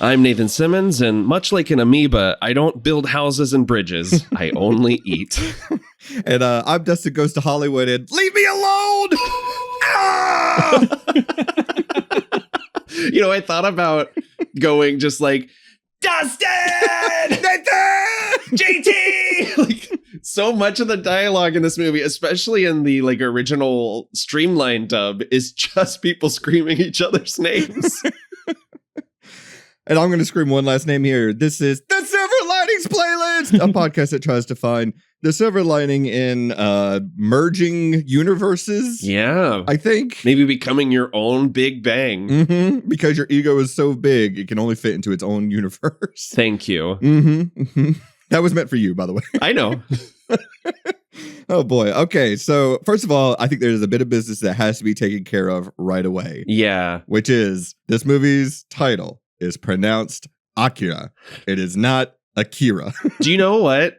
I'm Nathan Simmons, and much like an amoeba, I don't build houses and bridges. I only eat. And I'm Dustin Goes to Hollywood, and leave me alone! Ah! You know, I thought about going just like, Dustin! Nathan! JT! Like, so much of the dialogue in this movie, especially in the like original streamlined dub, is just people screaming each other's names. And I'm going to scream one last name here. This is the Silver Linings Playlist, a podcast that tries to find the silver lining in merging universes. Yeah. I think. Maybe becoming your own Big Bang. Mm-hmm, because your ego is so big, it can only fit into its own universe. Thank you. Mm-hmm, mm-hmm. That was meant for you, by the way. I know. Oh, boy. Okay, so first of all, I think there's a bit of business that has to be taken care of right away. Yeah. Which is this movie's title is pronounced Akira. It is not Akira. Do you know what?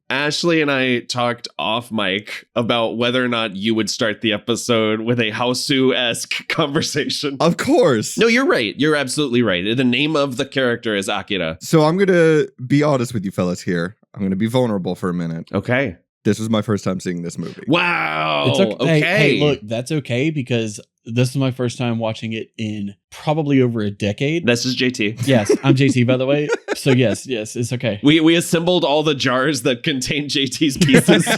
Ashley and I talked off mic about whether or not you would start the episode with a Houseu-esque conversation. Of course. No, you're right. You're absolutely right. The name of the character is Akira. So I'm going to be honest with you fellas here. I'm going to be vulnerable for a minute. Okay. This was my first time seeing this movie. Wow. It's okay. Okay. Hey, look, that's okay because this is my first time watching it in probably over a decade. This is JT. Yes, I'm JT, by the way. So yes, it's okay. We assembled all the jars that contain JT's pieces.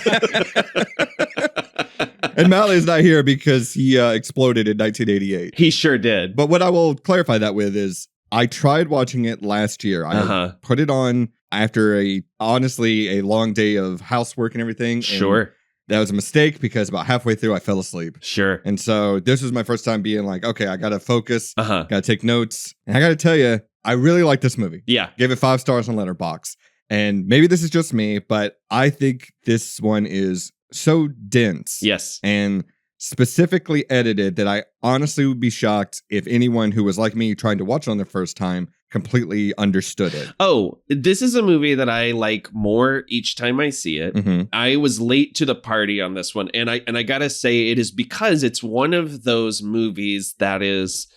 And Mally is not here because he exploded in 1988. He sure did. But what I will clarify that with is I tried watching it last year. I put it on after honestly a long day of housework and everything. Sure. And that was a mistake because about halfway through I fell asleep. Sure. And so this was my first time being like, okay, I got to focus. Got to take notes. And I got to tell you, I really like this movie. Yeah. Gave it 5 stars on Letterboxd. And maybe this is just me, but I think this one is so dense. Yes. And specifically edited that I honestly would be shocked if anyone who was like me trying to watch it on their first time completely understood it. Oh, this is a movie that I like more each time I see it. Mm-hmm. I was late to the party on this one, and I gotta say it is because it's one of those movies that is,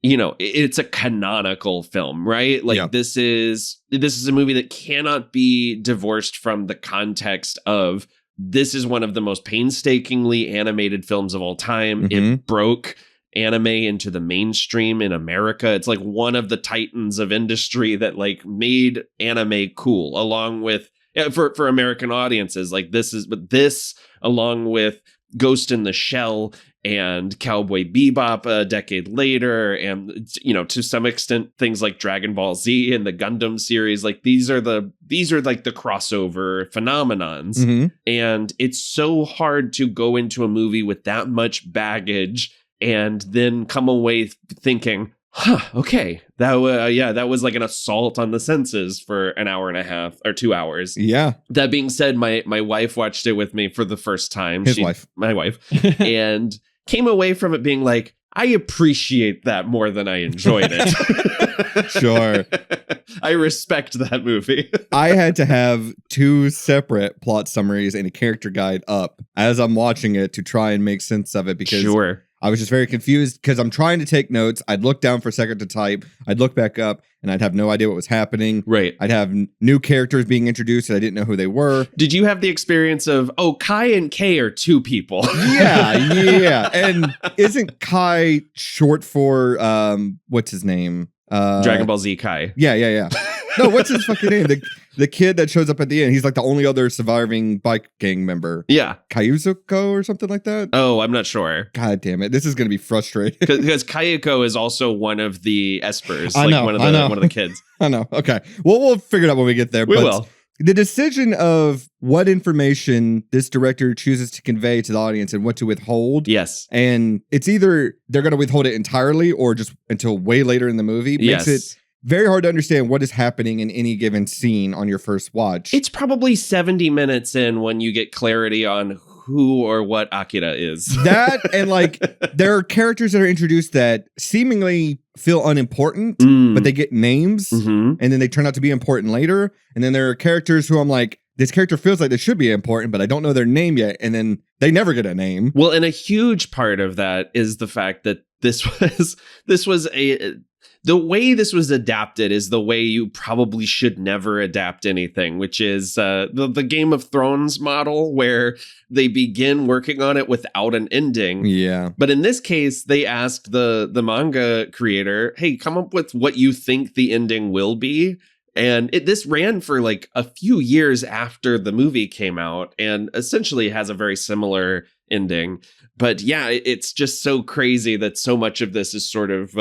you know, it's a canonical film, right? Like this is a movie that cannot be divorced from the context of this is one of the most painstakingly animated films of all time. Mm-hmm. It broke anime into the mainstream in America. It's like one of the titans of industry that like made anime cool, along with for American audiences. Like this along with Ghost in the Shell and Cowboy Bebop a decade later, and you know, to some extent things like Dragon Ball Z and the Gundam series, like these are like the crossover phenomenons. Mm-hmm. And it's so hard to go into a movie with that much baggage and then come away thinking, okay, that was like an assault on the senses for an hour and a half or 2 hours. Yeah. That being said, my wife watched it with me for the first time. My wife. And came away from it being like, I appreciate that more than I enjoyed it. Sure. I respect that movie. I had to have 2 separate plot summaries and a character guide up as I'm watching it to try and make sense of it because I was just very confused because I'm trying to take notes. I'd look down for a second to type. I'd look back up and I'd have no idea what was happening. Right. I'd have new characters being introduced and I didn't know who they were. Did you have the experience of, Kai and Kei are 2 people? Yeah. And isn't Kai short for, what's his name? Dragon Ball Z Kai. Yeah. No, what's his fucking name? The kid that shows up at the end. He's like the only other surviving bike gang member. Yeah. Kazuhiro or something like that? Oh, I'm not sure. God damn it. This is going to be frustrating. Because Kayako is also one of the Espers. I know. One of the kids. I know. Okay. Well, we'll figure it out when we get there. We will. The decision of what information this director chooses to convey to the audience and what to withhold. Yes. And it's either they're going to withhold it entirely or just until way later in the movie. Makes it very hard to understand what is happening in any given scene on your first watch. It's probably 70 minutes in when you get clarity on who or what Akira is. That and like there are characters that are introduced that seemingly feel unimportant, but they get names and then they turn out to be important later. And then there are characters who I'm like, this character feels like they should be important, but I don't know their name yet. And then they never get a name. Well, and a huge part of that is the fact that this was the way this was adapted is the way you probably should never adapt anything, which is the Game of Thrones model where they begin working on it without an ending. Yeah. But in this case, they asked the manga creator, hey, come up with what you think the ending will be. And this ran for like a few years after the movie came out and essentially has a very similar ending. But yeah, it's just so crazy that so much of this is sort of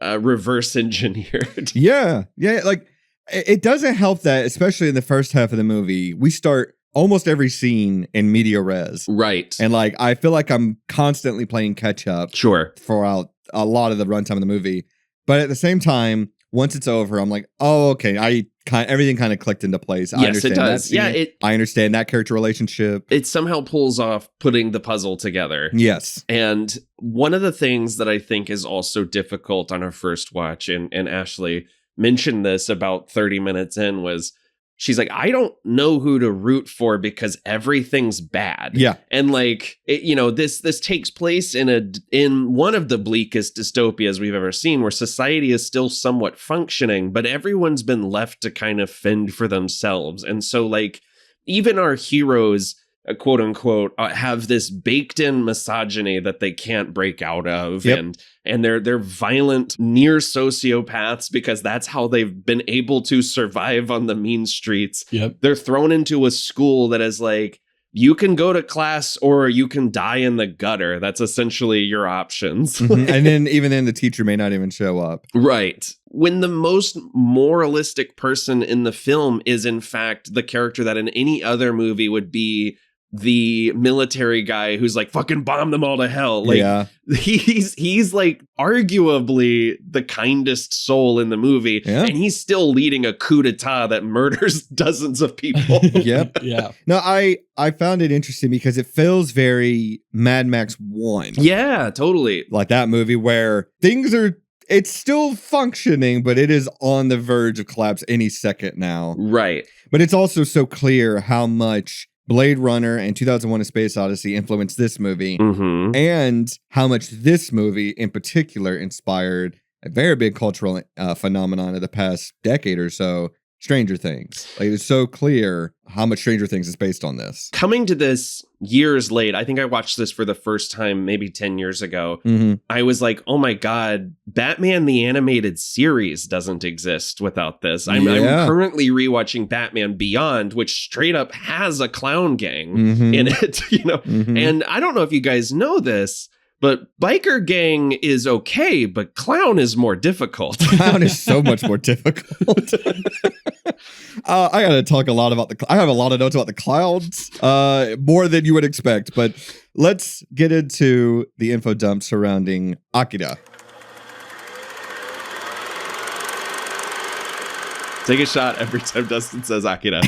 reverse engineered. Yeah. Like, it doesn't help that, especially in the first half of the movie, we start almost every scene in media res. Right. And like, I feel like I'm constantly playing catch up. Sure. For a lot of the runtime of the movie. But at the same time, once it's over, I'm like, oh, okay. Everything kind of clicked into place. I Yes, it does. I understand that character relationship. It somehow pulls off putting the puzzle together. Yes. And one of the things that I think is also difficult on our first watch, and Ashley mentioned this about 30 minutes in, was she's like, I don't know who to root for because everything's bad. Yeah. And like, this takes place in one of the bleakest dystopias we've ever seen, where society is still somewhat functioning, but everyone's been left to kind of fend for themselves. And so like, even our heroes, quote unquote, have this baked in misogyny that they can't break out of. Yep. And they're violent, near sociopaths because that's how they've been able to survive on the mean streets. Yep. They're thrown into a school that is like, you can go to class or you can die in the gutter. That's essentially your options. Mm-hmm. And then even then the teacher may not even show up. Right. When the most moralistic person in the film is in fact the character that in any other movie would be the military guy who's like, fucking bomb them all to hell. Like, yeah. he's like arguably the kindest soul in the movie. Yeah. And he's still leading a coup d'etat that murders dozens of people. Yep. Yeah. No, I found it interesting because it feels very Mad Max 1. Yeah, totally. Like that movie where it's still functioning, but it is on the verge of collapse any second now. Right. But it's also so clear how much Blade Runner and 2001: A Space Odyssey influenced this movie, Mm-hmm. and how much this movie in particular inspired a very big cultural phenomenon of the past decade or so, Stranger Things. Like, it's so clear how much Stranger Things is based on this. Coming to this years late, I think I watched this for the first time maybe 10 years ago. Mm-hmm. I was like, oh my God, Batman the Animated Series doesn't exist without this. I'm currently rewatching Batman Beyond, which straight up has a clown gang Mm-hmm. in it, Mm-hmm. And I don't know if you guys know this, but biker gang is okay, but clown is more difficult. Clown is so much more difficult. I gotta talk a lot about I have a lot of notes about the clouds, more than you would expect. But let's get into the info dump surrounding Akira. Take a shot every time Dustin says Akira.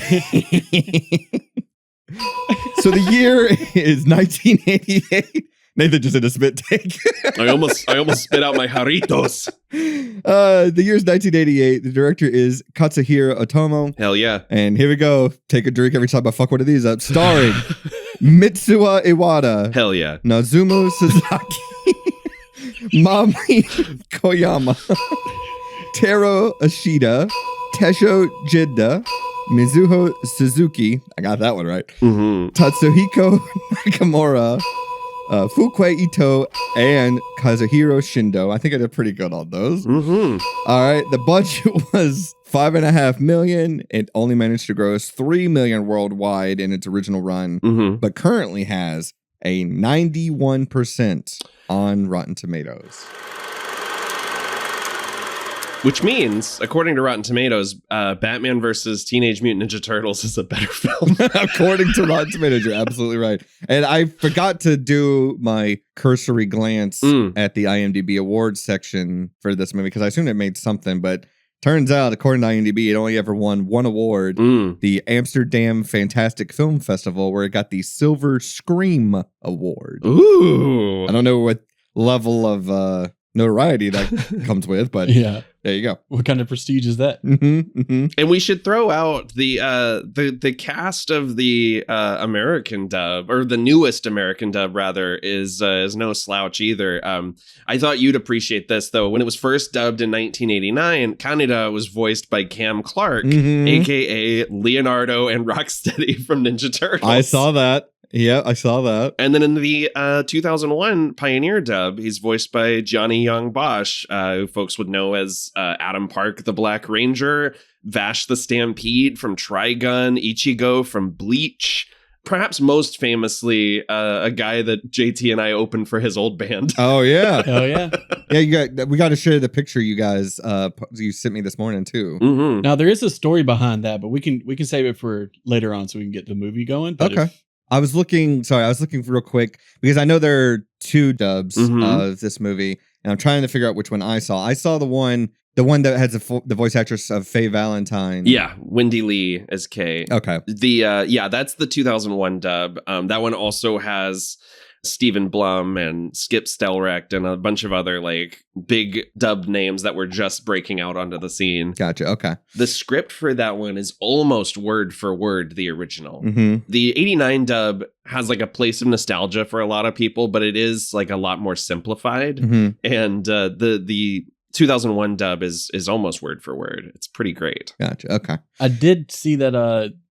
So the year is 1988. Nathan just did a spit take. I almost spit out my Haritos. The year's 1988. The director is Katsuhiro Ôtomo. Hell yeah. And here we go. Take a drink every time I fuck one of these up. Starring Mitsuo Iwata. Hell yeah. Nozomu Sasaki. Mami Koyama. Taro Ishida. Tesshō Genda. Mizuho Suzuki. I got that one right. Mm-hmm. Tatsuhiko Nakamura. Fukue Ito and Kazuhiro Shindō. I think I did pretty good on those. Mm-hmm. All right. The budget was $5.5 million. It only managed to gross $3 million worldwide in its original run, but currently has a 91% on Rotten Tomatoes. Which means, according to Rotten Tomatoes, Batman versus Teenage Mutant Ninja Turtles is a better film. According to Rotten Tomatoes, you're absolutely right. And I forgot to do my cursory glance at the IMDb awards section for this movie because I assumed it made something, but turns out, according to IMDb, it only ever won one award, the Amsterdam Fantastic Film Festival, where it got the Silver Scream Award. Ooh. I don't know what level of notoriety that comes with, but Yeah. there you go. What kind of prestige is that? And we should throw out the cast of the American dub, or the newest American dub rather, is no slouch either. I thought you'd appreciate this though. When it was first dubbed in 1989, Kaneda was voiced by Cam Clark, aka Leonardo and Rocksteady from Ninja Turtles. I saw that. Yeah, I saw that. And then in the 2001 Pioneer dub, he's voiced by Johnny Yong Bosch, who folks would know as Adam Park, the Black Ranger, Vash the Stampede from Trigun, Ichigo from Bleach. Perhaps most famously, a guy that JT and I opened for his old band. Oh, yeah. Oh, yeah. Yeah, we got to share the picture you guys you sent me this morning, too. Mm-hmm. Now, there is a story behind that, but we can save it for later on so we can get the movie going. But Okay. I was looking real quick because I know there are 2 dubs of this movie, and I'm trying to figure out which one I saw. I saw the one that has the voice actress of Faye Valentine. Yeah, Wendy Lee as Kay. Okay. That's the 2001 dub. That one also has Stephen Blum and Skip Stelrecht and a bunch of other like big dub names that were just breaking out onto the scene. Gotcha. Okay. The script for that one is almost word for word the original. Mm-hmm. The 89 dub has like a place of nostalgia for a lot of people, but it is like a lot more simplified. Mm-hmm. And the 2001 dub is almost word for word. It's pretty great. Gotcha. Okay. I did see that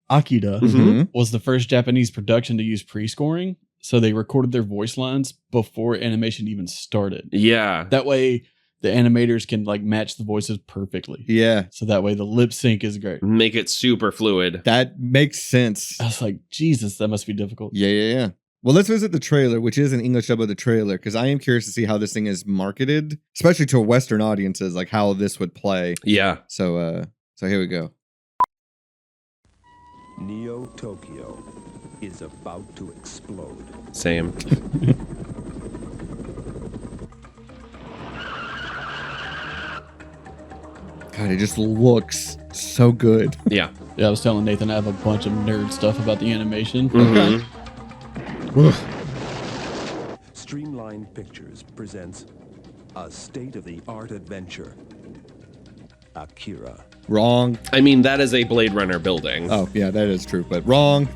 Akira Mm-hmm. was the first Japanese production to use pre-scoring. So they recorded their voice lines before animation even started. Yeah. That way the animators can like match the voices perfectly. Yeah. So that way the lip sync is great. Make it super fluid. That makes sense. I was like, Jesus, that must be difficult. Yeah. Well, let's visit the trailer, which is an English dub of the trailer, because I am curious to see how this thing is marketed, especially to Western audiences, like how this would play. Yeah. So here we go. Neo Tokyo is about to explode. Same. God, it just looks so good. Yeah. Yeah, I was telling Nathan I have a bunch of nerd stuff about the animation. Mhm. Streamlined Pictures presents a state-of-the-art adventure. Akira. Wrong. I mean, that is a Blade Runner building. Oh, yeah, that is true, but wrong.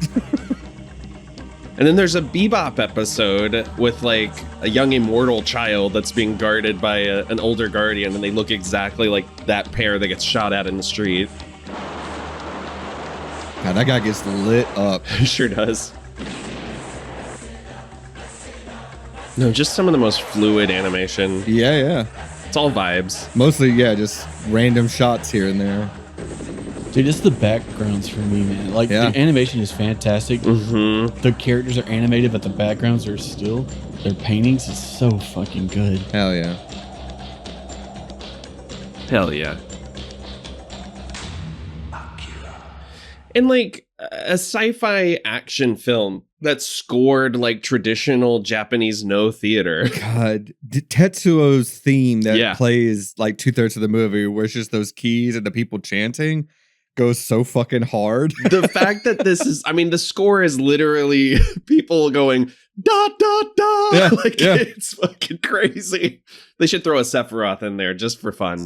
And then there's a Bebop episode with like a young immortal child that's being guarded by an older guardian, and they look exactly like that pair that gets shot at in the street. God, that guy gets lit up. He sure does. No, just some of the most fluid animation. Yeah. It's all vibes. Mostly, yeah, just random shots here and there. Dude, it's the backgrounds for me, man. Like, Yeah. the animation is fantastic. Mm-hmm. The characters are animated, but the backgrounds are still, their paintings is so fucking good. Hell yeah. Hell yeah. And like a sci-fi action film that's scored like traditional Japanese no theater. God, Tetsuo's theme that Yeah. plays like 2/3 of the movie, where it's just those keys and the people chanting, goes so fucking hard. The fact that this is, I mean, the score is literally people going da da da. Yeah, Like yeah. it's fucking crazy. They should throw a Sephiroth in there just for fun.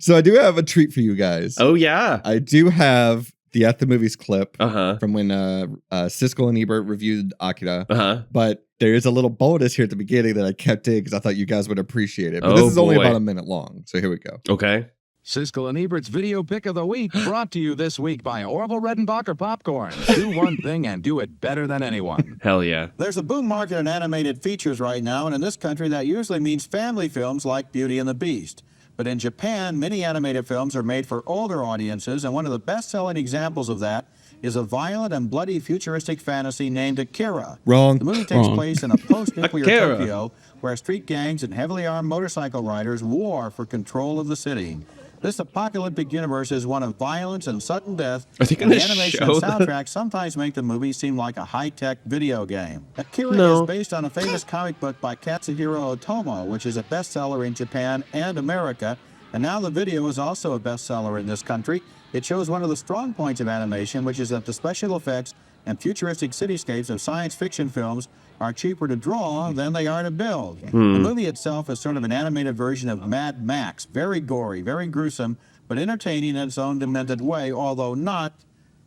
So I do have a treat for you guys. Oh yeah. I do have the At the Movies clip Uh-huh. from when Siskel and Ebert reviewed Akira. Uh-huh. But there is a little bonus here at the beginning that I kept in because I thought you guys would appreciate it. But Oh, this is only boy. about a minute long. So here we go. Okay. Siskel and Ebert's Video Pick of the Week, brought to you this week by Orville Redenbacher Popcorn. Do one thing and do it better than anyone. Hell yeah. There's a boom market in animated features right now, and in this country that usually means family films like Beauty and the Beast. But in Japan, many animated films are made for older audiences, and one of the best-selling examples of that is a violent and bloody futuristic fantasy named Akira. Wrong. The movie takes place in a post-nuclear Akira. Tokyo, where street gangs and heavily armed motorcycle riders war for control of the city. This apocalyptic universe is one of violence and sudden death, Are they and the gonna animation show and that? soundtrack sometimes make the movie seem like a high-tech video game. Akira No. is based on a famous comic book by Katsuhiro Ôtomo, which is a bestseller in Japan and America, and now the video is also a bestseller in this country. It shows one of the strong points of animation, which is that the special effects and futuristic cityscapes of science fiction films are cheaper to draw than they are to build. The movie itself is sort of an animated version of Mad Max. Very gory, very gruesome, but entertaining in its own demented way, although not,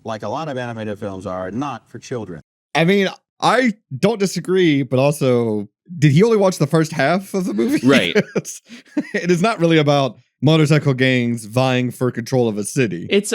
like a lot of animated films are, not for children. I mean, I don't disagree, but also, did he only watch the first half of the movie? Right. It is not really about motorcycle gangs vying for control of a city. It's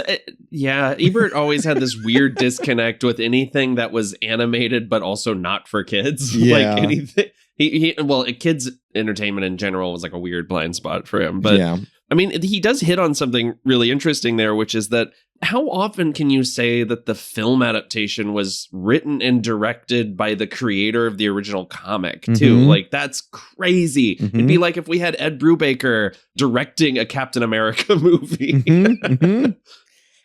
Ebert always had this weird disconnect with anything that was animated but also not for kids. Yeah. Like anything kids entertainment in general was like a weird blind spot for him. But yeah. I mean, he does hit on something really interesting there, which is that how often can you say that the film adaptation was written and directed by the creator of the original comic, too? Mhm. Like, that's crazy. Mhm. It'd be like if we had Ed Brubaker directing a Captain America movie. Mhm, mhm.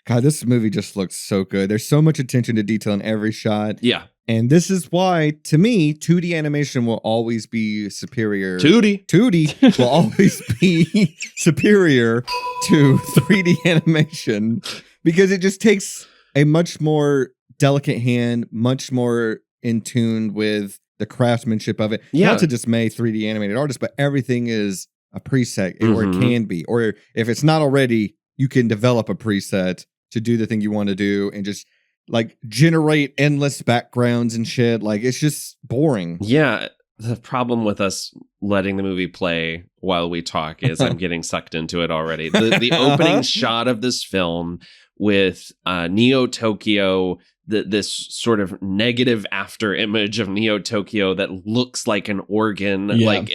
God, this movie just looks so good. There's so much attention to detail in every shot. Yeah. And this is why, to me, 2D animation will always be superior. 2D will always be superior to 3D animation because it just takes a much more delicate hand, much more in tune with the craftsmanship of it. Yeah. Not to dismay 3D animated artists, but everything is a preset, or it can be. Or if it's not already, you can develop a preset to do the thing you want to do and just like generate endless backgrounds and shit. Like, it's just boring. Yeah. The problem with us letting the movie play while we talk is I'm getting sucked into it already. The opening shot of this film with Neo Tokyo, this sort of negative after image of Neo Tokyo that looks like an organ. Yeah. Like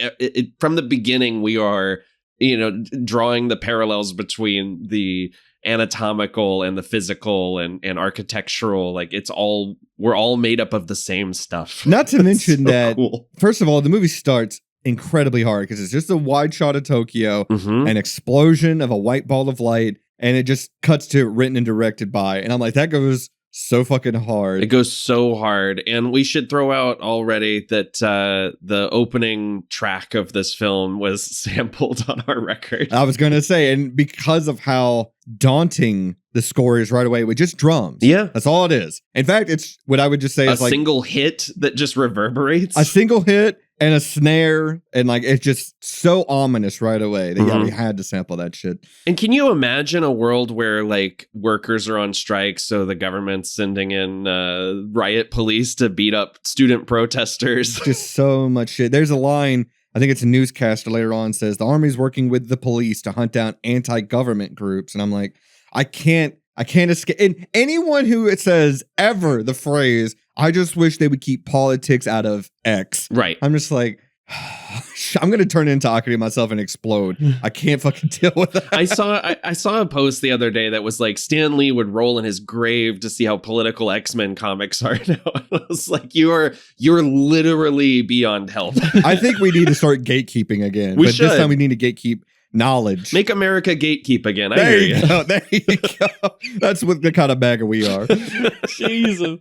from the beginning, we are, drawing the parallels between the anatomical and the physical and architectural. Like we're all made up of the same stuff. Not to mention so that, cool. First of all, the movie starts incredibly hard because it's just a wide shot of Tokyo, an explosion of a white ball of light, and it just cuts to written and directed by. And I'm like, that goes so fucking hard. It goes so hard. And we should throw out already that the opening track of this film was sampled on our record. I was going to say, and because of how daunting the score is right away with just drums. Yeah. That's all it is. In fact, it's what I would just say a is like single hit that just reverberates. a single hit and a snare. And like, it's just so ominous right away that we had to sample that shit. And can you imagine a world where like workers are on strike, so the government's sending in riot police to beat up student protesters? Just so much shit. There's a line, I think it's a newscaster later on, says the army's working with the police to hunt down anti-government groups. And I'm like, I can't escape. And anyone who it says ever the phrase, I just wish they would keep politics out of X. Right. I'm just like, I'm going to turn into Akira myself and explode. I can't fucking deal with that. I saw a post the other day that was like Stan Lee would roll in his grave to see how political X-Men comics are now. And I was like, you're literally beyond help. I think we need to start gatekeeping again. We But should. this time we need to gatekeep knowledge. Make America gatekeep again. I There hear you go. There you go. That's what the kind of bagger we are. Jesus.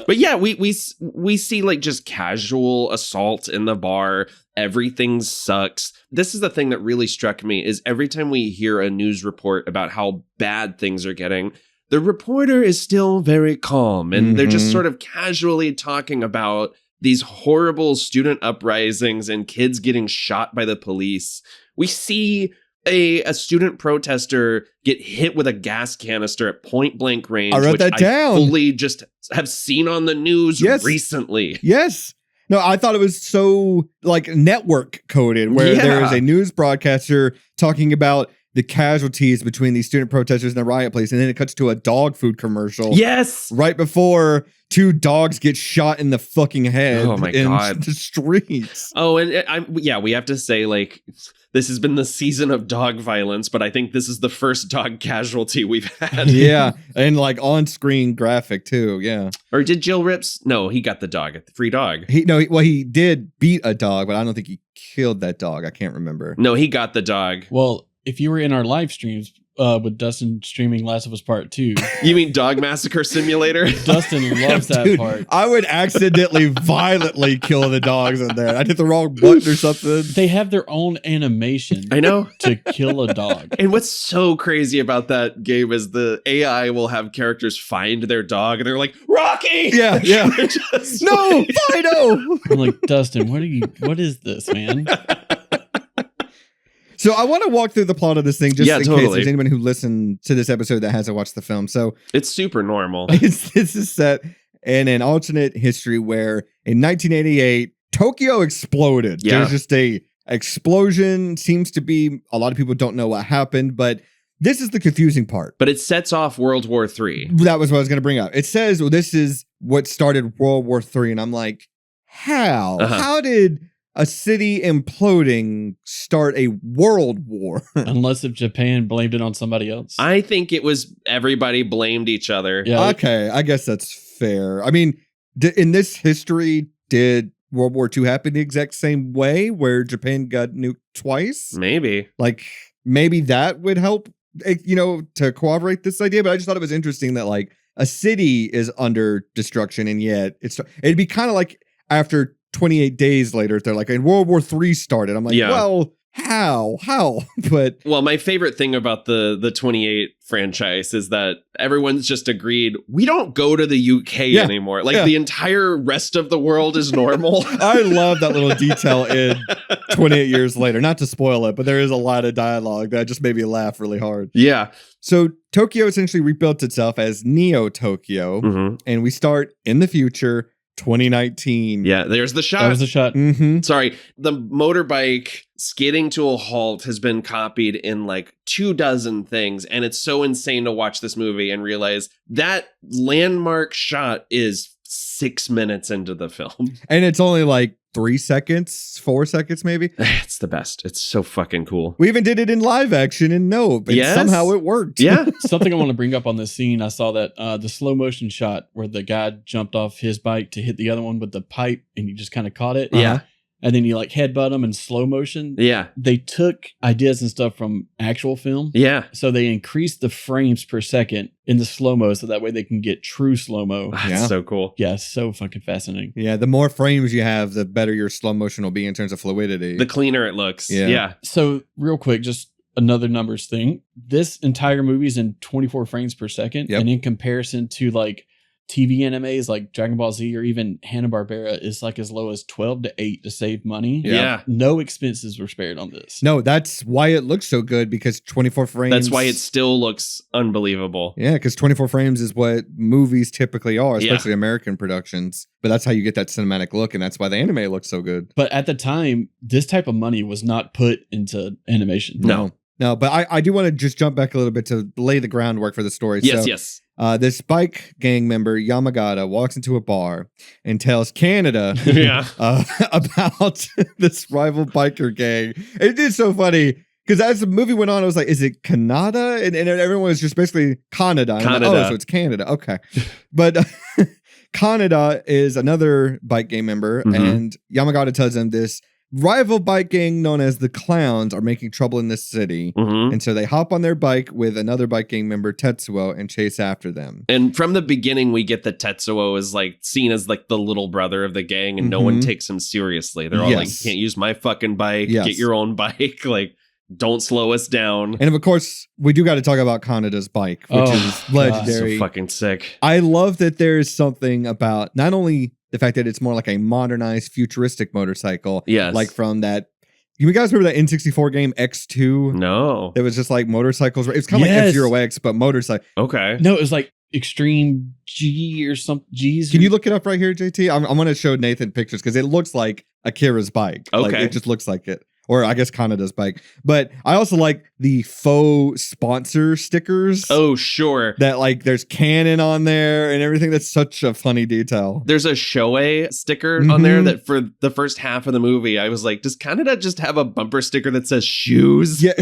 But yeah, we see like just casual assault in the bar. Everything sucks. This is the thing that really struck me is every time we hear a news report about how bad things are getting, the reporter is still very calm and they're just sort of casually talking about these horrible student uprisings and kids getting shot by the police. We see a student protester get hit with a gas canister at point blank range. I wrote which that down. I fully just have seen on the news recently. Yes. No, I thought it was so like network coded where there is a news broadcaster talking about the casualties between these student protesters and the riot police. And then it cuts to a dog food commercial. Yes. Right before 2 dogs get shot in the fucking head. Oh my in God. the streets. Oh, and we have to say, like, this has been the season of dog violence, but I think this is the first dog casualty we've had. Yeah. And like on screen graphic too. Yeah. Or did Jill Rips? No, he got the dog, free dog. He did beat a dog, but I don't think he killed that dog. I can't remember. No, he got the dog. Well, if you were in our live streams with Dustin streaming Last of Us Part 2. You mean Dog Massacre Simulator? Dustin loves that Dude, part. I would accidentally violently kill the dogs in there. I hit the wrong button or something. They have their own animation I know. to kill a dog. And what's so crazy about that game is the AI will have characters find their dog and they're like, Rocky! Yeah, yeah. They're just No, like- Fido! I'm like, Dustin, what is this, man? So I want to walk through the plot of this thing just Yeah, in case totally. there's anyone who listened to this episode that hasn't watched the film. So It's super normal. this is set in an alternate history where in 1988, Tokyo exploded. Yeah. There's just a explosion. Seems to be, a lot of people don't know what happened, but this is the confusing part. But it sets off World War III. That was what I was going to bring up. It says, well, this is what started World War III. And I'm like, how? Uh-huh. How did a city imploding start a world war? Unless if Japan blamed it on somebody else. I think it was everybody blamed each other. Yeah. Okay, I guess that's fair. I mean, in this history, did World War II happen the exact same way where Japan got nuked twice? Maybe. Like, maybe that would help, to corroborate this idea. But I just thought it was interesting that, like, a city is under destruction, and yet it'd be kind of like after 28 days later, they're like, and World War III started. I'm like, Yeah. well, how? But Well, my favorite thing about the 28 franchise is that everyone's just agreed we don't go to the UK Yeah. anymore. Like Yeah. the entire rest of the world is normal. I love that little detail in 28 years later. Not to spoil it, but there is a lot of dialogue that just made me laugh really hard. Yeah. So Tokyo essentially rebuilt itself as Neo Tokyo, Mhm. and we start in the future, 2019. Yeah. There's the that shot. was a shot. Mm-hmm. Sorry. The motorbike skidding to a halt has been copied in like 24 things. And it's so insane to watch this movie and realize that landmark shot is 6 minutes into the film. And it's only like 3 seconds, 4 seconds, maybe. It's the best. It's so fucking cool. We even did it in live action in Nope, and Yes. somehow it worked. Yeah. Something I want to bring up on this scene, I saw that the slow motion shot where the guy jumped off his bike to hit the other one with the pipe and you just kind of caught it. Yeah. And then you like headbutt him in slow motion. Yeah. They took ideas and stuff from actual film. Yeah. So they increased the frames per second in the slow-mo so that way they can get true slow-mo. That's Yeah. so cool. Yeah, it's so fucking fascinating. Yeah, the more frames you have, the better your slow motion will be in terms of fluidity. The cleaner it looks. Yeah. Yeah. So real quick, just another numbers thing. This entire movie is in 24 frames per second. Yep. And in comparison to like TV animes like Dragon Ball Z or even Hanna-Barbera is like as low as 12 to 8 to save money. Yeah. No expenses were spared on this. No, that's why it looks so good, because 24 frames. That's why it still looks unbelievable. Yeah, because 24 frames is what movies typically are, Yeah. especially American productions. But that's how you get that cinematic look, and that's why the anime looks so good. But at the time, this type of money was not put into animation. No. No, but I do want to just jump back a little bit to lay the groundwork for the story. Yes, So, yes. this bike gang member, Yamagata, walks into a bar and tells Canada Yeah. about this rival biker gang. It is so funny because as the movie went on, I was like, is it Canada? And everyone was just basically Canada. And I'm like, Canada. oh, so it's Canada. Okay. But Canada is another bike gang member, Mhm. and Yamagata tells him this rival bike gang known as the Clowns are making trouble in this city. Mhm. And so they hop on their bike with another bike gang member, Tetsuo, and chase after them. And from the beginning, we get that Tetsuo is like seen as like the little brother of the gang, and no one Mhm. takes him seriously. They're all like, Yes. "You can't use my fucking bike. Yes. Get your own bike. Like, don't slow us down." And of course, we do got to talk about Kanada's bike, which Oh, is God. legendary. So fucking sick. I love that there's something about not only the fact that it's more like a modernized, futuristic motorcycle, Yes. like from that. You guys remember that N64 game X2? No. It was just like motorcycles. It was kind of like Yes. F-Zero X, but motorcycle. Okay. No, it was like Extreme G or something. G's. Can you look it up right here, JT? I'm going to show Nathan pictures because it looks like Akira's bike. Like, Okay. it just looks like it. Or I guess Kanada's bike. But I also like the faux sponsor stickers. Oh, sure. That like there's Canon on there and everything. That's such a funny detail. There's a Shoei sticker on there Mhm. that for the first half of the movie, I was like, does Canada just have a bumper sticker that says shoes? Yeah.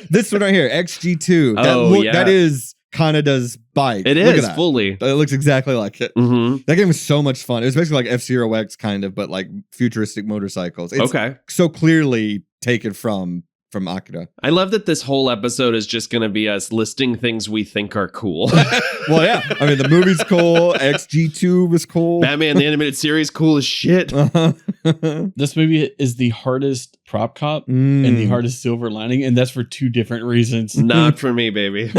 This one right here, XG2. Oh, yeah. That is Kanada's bike. It Look at is that. fully. It looks exactly like it. Hmm. That game was so much fun. It was basically like F-Zero X kind of, but like futuristic motorcycles. It's Okay. so clearly taken from from Akira. I love that this whole episode is just going to be us listing things we think are cool. Well, yeah. I mean, the movie's cool. XG2 was cool. Batman, the animated series, cool as shit. This movie is the hardest prop cop and the hardest silver lining, and that's for two different reasons. Not for me, baby.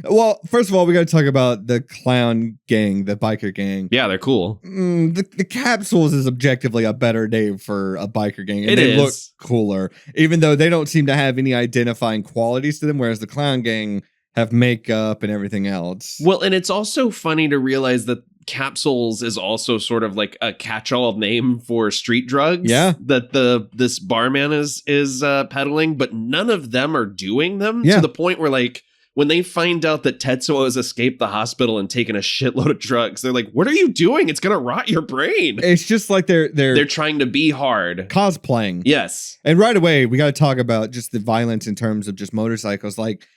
Well, first of all, we got to talk about the clown gang, the biker gang. Yeah, they're cool. The Capsules is objectively a better name for a biker gang. And They look cooler, even though they don't seem to have any identifying qualities to them, whereas the clown gang have makeup and everything else. Well, and it's also funny to realize that Capsules is also sort of like a catch-all name for street drugs. Yeah. That this barman is peddling, but none of them are doing them to the point where, like, when they find out that Tetsuo has escaped the hospital and taken a shitload of drugs, they're like, "What are you doing? It's gonna rot your brain." It's just like they're trying to be hard. Cosplaying. Yes. And right away, we got to talk about just the violence in terms of just motorcycles. Like,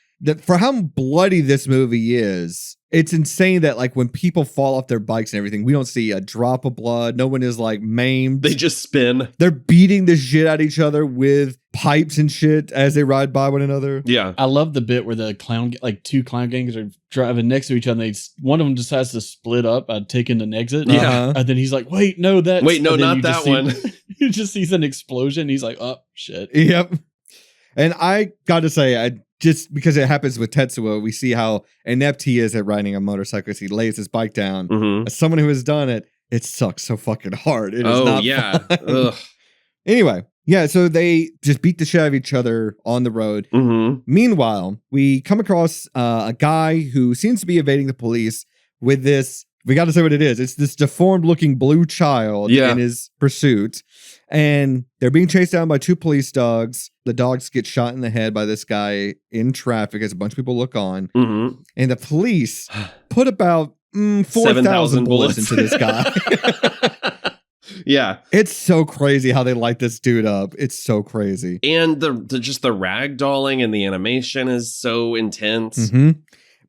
for how bloody this movie is, it's insane that, like, when people fall off their bikes and everything, we don't see a drop of blood. No one is, like, maimed. They just spin. They're beating the shit out of each other with pipes and shit as they ride by one another. Yeah. I love the bit where the two clown gangs are driving next to each other. One of them decides to split up by taking an exit. Yeah. And then he's like, wait, no, not that one. You just sees an explosion. He's like, oh, shit. Yep. And I got to say, just because it happens with Tetsuo, we see how inept he is at riding a motorcycle as he lays his bike down. Mm-hmm. As someone who has done it, it sucks so fucking hard. It is not fun. Ugh. Anyway, yeah, so they just beat the shit out of each other on the road. Mm-hmm. Meanwhile, we come across a guy who seems to be evading the police with this. We got to say what it is. It's this deformed-looking blue child in his pursuit. And they're being chased down by two police dogs. The dogs get shot in the head by this guy in traffic as a bunch of people look on. Mm-hmm. And the police put about 4,000 bullets into this guy. Yeah. It's so crazy how they light this dude up. It's so crazy. And the ragdolling and the animation is so intense. Mm-hmm.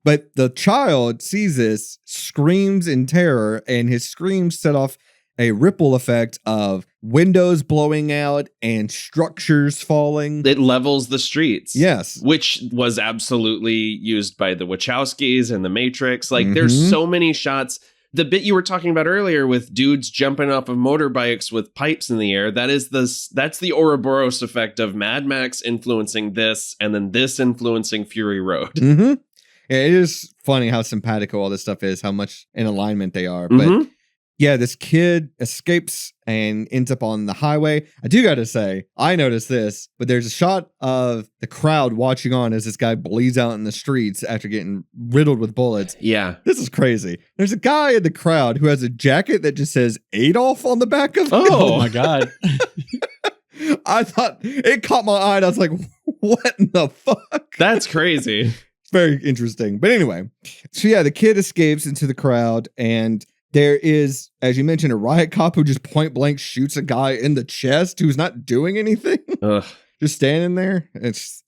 But the child sees this, screams in terror, and his screams set off a ripple effect of windows blowing out and structures falling. It levels the streets. Yes. Which was absolutely used by the Wachowskis and the Matrix. Like, there's so many shots. The bit you were talking about earlier with dudes jumping off of motorbikes with pipes in the air, that's the Ouroboros effect of Mad Max influencing this, and then this influencing Fury Road. Mm-hmm. Yeah, it is funny how simpatico all this stuff is, how much in alignment they are. But yeah, this kid escapes and ends up on the highway. I do got to say, I noticed this, but there's a shot of the crowd watching on as this guy bleeds out in the streets after getting riddled with bullets. Yeah. This is crazy. There's a guy in the crowd who has a jacket that just says Adolf on the back of it. Oh my God. I thought, it caught my eye and I was like, what in the fuck? That's crazy. Very interesting. But anyway, so yeah, the kid escapes into the crowd, and there is, as you mentioned, a riot cop who just point blank shoots a guy in the chest who's not doing anything. Just standing there. It's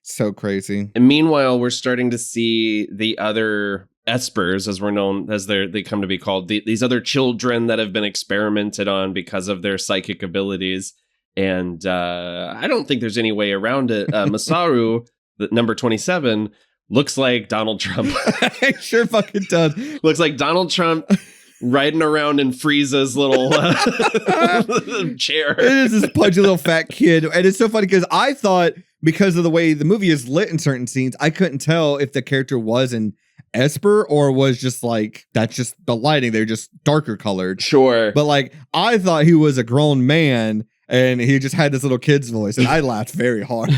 so crazy. And meanwhile, we're starting to see the other espers, as we're known, as they come to be called, these other children that have been experimented on because of their psychic abilities. And I don't think there's any way around it. Masaru, the number 27, looks like Donald Trump. It sure fucking does. Looks like Donald Trump riding around in Frieza's little chair. It is this pudgy little fat kid. And it's so funny because I thought, because of the way the movie is lit in certain scenes, I couldn't tell if the character was an Esper or was just like, that's just the lighting. They're just darker colored. Sure. But like, I thought he was a grown man. And he just had this little kid's voice, and I laughed very hard.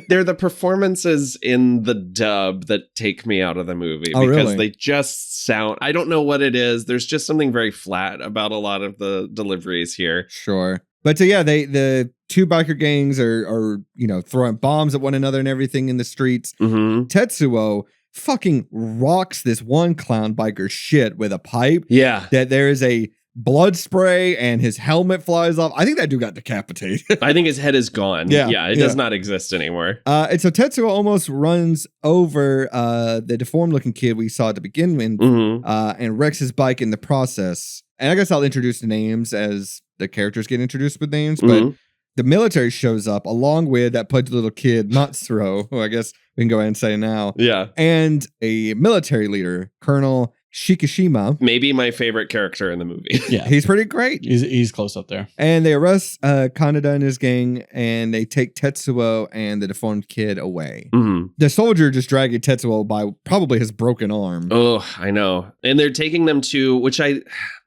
They're the performances in the dub that take me out of the movie because really? They just sound, I don't know what it is. There's just something very flat about a lot of the deliveries here. Sure. But so yeah, the two biker gangs are throwing bombs at one another and everything in the streets. Mm-hmm. Tetsuo fucking rocks this one clown biker shit with a pipe. Yeah. That there is a blood spray and his helmet flies off. I think that dude got decapitated. I think his head is gone. Yeah, it does not exist anymore. And so Tetsuo almost runs over the deformed looking kid we saw at the beginning and wrecks his bike in the process. And I guess I'll introduce the names as the characters get introduced with names. But the military shows up along with that pudgy little kid, Mitsuo, who I guess we can go ahead and say now. Yeah. And a military leader, Colonel Shikishima. Maybe my favorite character in the movie. Yeah. He's pretty great. He's close up there. And they arrest Kaneda and his gang, and they take Tetsuo and the deformed kid away. Mm-hmm. The soldier just dragging Tetsuo by probably his broken arm. Oh, I know. And they're taking them to,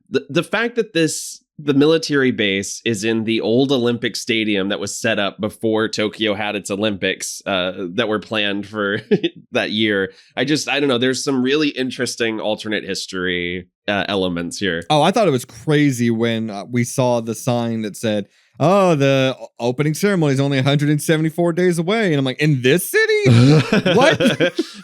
the fact that the military base is in the old Olympic stadium that was set up before Tokyo had its Olympics that were planned for that year. I don't know. There's some really interesting alternate history elements here. Oh, I thought it was crazy when we saw the sign that said, oh, the opening ceremony is only 174 days away. And I'm like, in this city? What?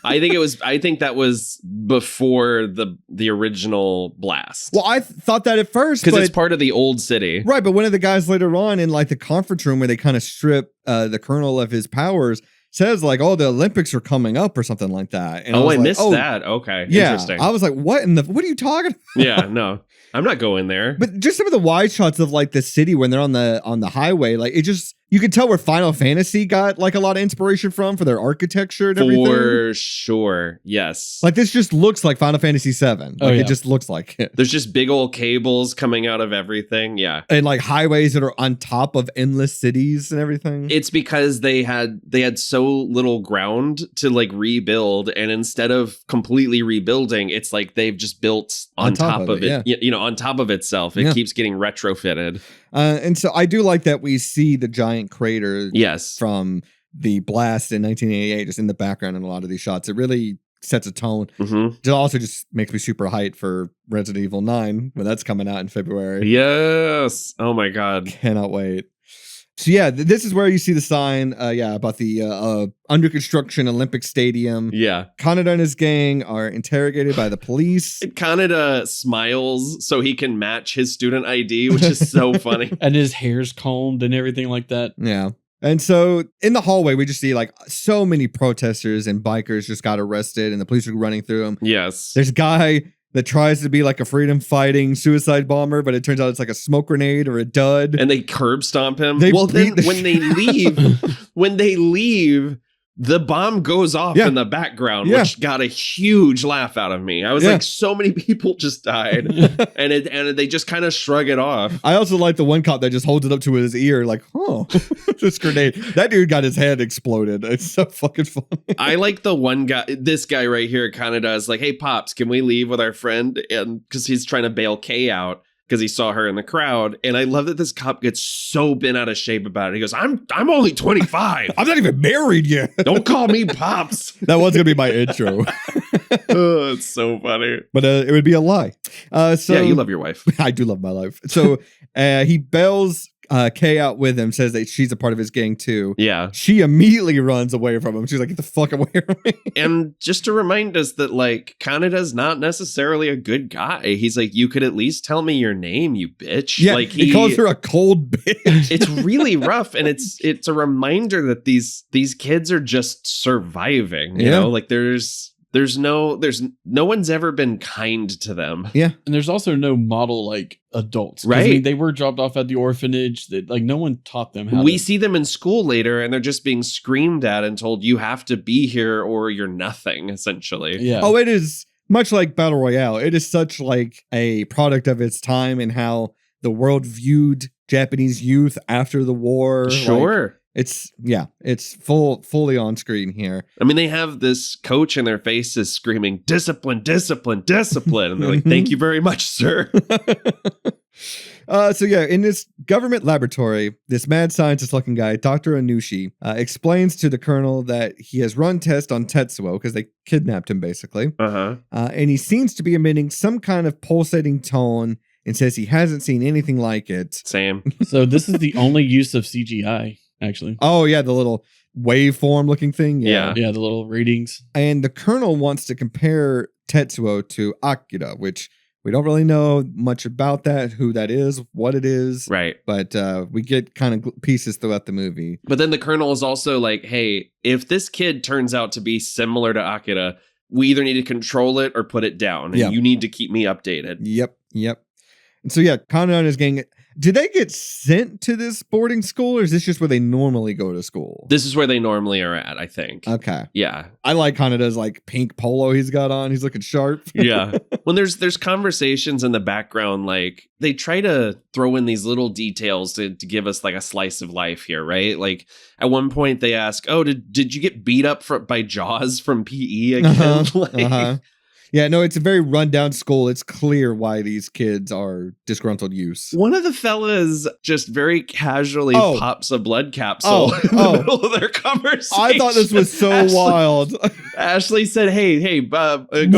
I think that was before the original blast. Well, I thought that at first. Because it's part of the old city. Right, but one of the guys later on in like the conference room where they kind of strip the colonel of his powers says like, oh, the Olympics are coming up or something like that. And I missed that. Okay, yeah. Interesting. I was like, what are you talking about? Yeah, no. I'm not going there. But just some of the wide shots of like the city when they're on the highway, like it just, you could tell where Final Fantasy got like a lot of inspiration from for their architecture and everything. For sure. Yes. Like this just looks like Final Fantasy 7. Like it just looks like it. There's just big old cables coming out of everything. Yeah. And like highways that are on top of endless cities and everything. It's because they had so little ground to like rebuild, and instead of completely rebuilding, it's like they've just built on top of it. Yeah. You know, on top of itself. It keeps getting retrofitted. And so I do like that we see the giant crater from the blast in 1988 just in the background in a lot of these shots. It really sets a tone. Mm-hmm. It also just makes me super hyped for Resident Evil 9 when that's coming out in February. Yes. Oh my God. Cannot wait. So yeah, this is where you see the sign, about the under construction Olympic Stadium. Yeah. Kaneda and his gang are interrogated by the police. Kaneda smiles so he can match his student ID, which is so funny. And his hair's combed and everything like that. Yeah. And so in the hallway, we just see like so many protesters and bikers just got arrested and the police are running through them. Yes. There's a guy that tries to be like a freedom fighting suicide bomber, but it turns out it's like a smoke grenade or a dud. And they curb stomp him. Then when they leave, the bomb goes off in the background, which got a huge laugh out of me. I was like, so many people just died, and they just kind of shrug it off. I also like the one cop that just holds it up to his ear, like, oh, this grenade. That dude got his head exploded. It's so fucking funny. I like the one guy, this guy right here kind of does like, hey, Pops, can we leave with our friend? And because he's trying to bail Kay out because he saw her in the crowd. And I love that this cop gets so bent out of shape about it. He goes, I'm only 25. I'm not even married yet. Don't call me Pops. That was going to be my intro. Oh, it's so funny. But it would be a lie. So yeah, you love your wife. I do love my life. So he bails Kay out with him, says that she's a part of his gang too. Yeah. She immediately runs away from him. She's like, get the fuck away from me. And just to remind us that like Kaneda's not necessarily a good guy. He's like, you could at least tell me your name, you bitch. Yeah, like he calls her a cold bitch. It's really rough. And it's a reminder that these kids are just surviving. You know, like there's no one's ever been kind to them. Yeah. And there's also no model like adults. Right. I mean, they were dropped off at the orphanage. That like no one taught them how we see them in school later and they're just being screamed at and told you have to be here or you're nothing, essentially. Yeah. Oh, it is much like Battle Royale. It is such like a product of its time and how the world viewed Japanese youth after the war. Sure. Like, it's fully on screen here. I mean, they have this coach in their faces screaming, discipline, discipline, discipline. And they're like, thank you very much, sir. So in this government laboratory, this mad scientist looking guy, Dr. Anushi, explains to the colonel that he has run tests on Tetsuo because they kidnapped him basically. And he seems to be emitting some kind of pulsating tone and says he hasn't seen anything like it. Same. So this is the only use of CGI. Actually. Oh, yeah, the little waveform looking thing. Yeah, the little readings. And the colonel wants to compare Tetsuo to Akira, which we don't really know much about that, who that is, what it is. Right. But we get kind of pieces throughout the movie. But then the colonel is also like, hey, if this kid turns out to be similar to Akira, we either need to control it or put it down. And you need to keep me updated. Yep. And so, Kaneda and his gang Do they get sent to this boarding school, or is this just where they normally go to school? This is where they normally are at, I think. Okay. Yeah. I like Kanada's like pink polo he's got on. He's looking sharp. Yeah. When there's conversations in the background, like they try to throw in these little details to give us like a slice of life here, right? Like at one point they ask, "Oh, did you get beat up by Jaws from PE again?" Yeah, no, it's a very rundown school. It's clear why these kids are disgruntled youths. One of the fellas just very casually pops a blood capsule in the middle of their conversation. I thought this was so wild. Ashley said, hey, go back. And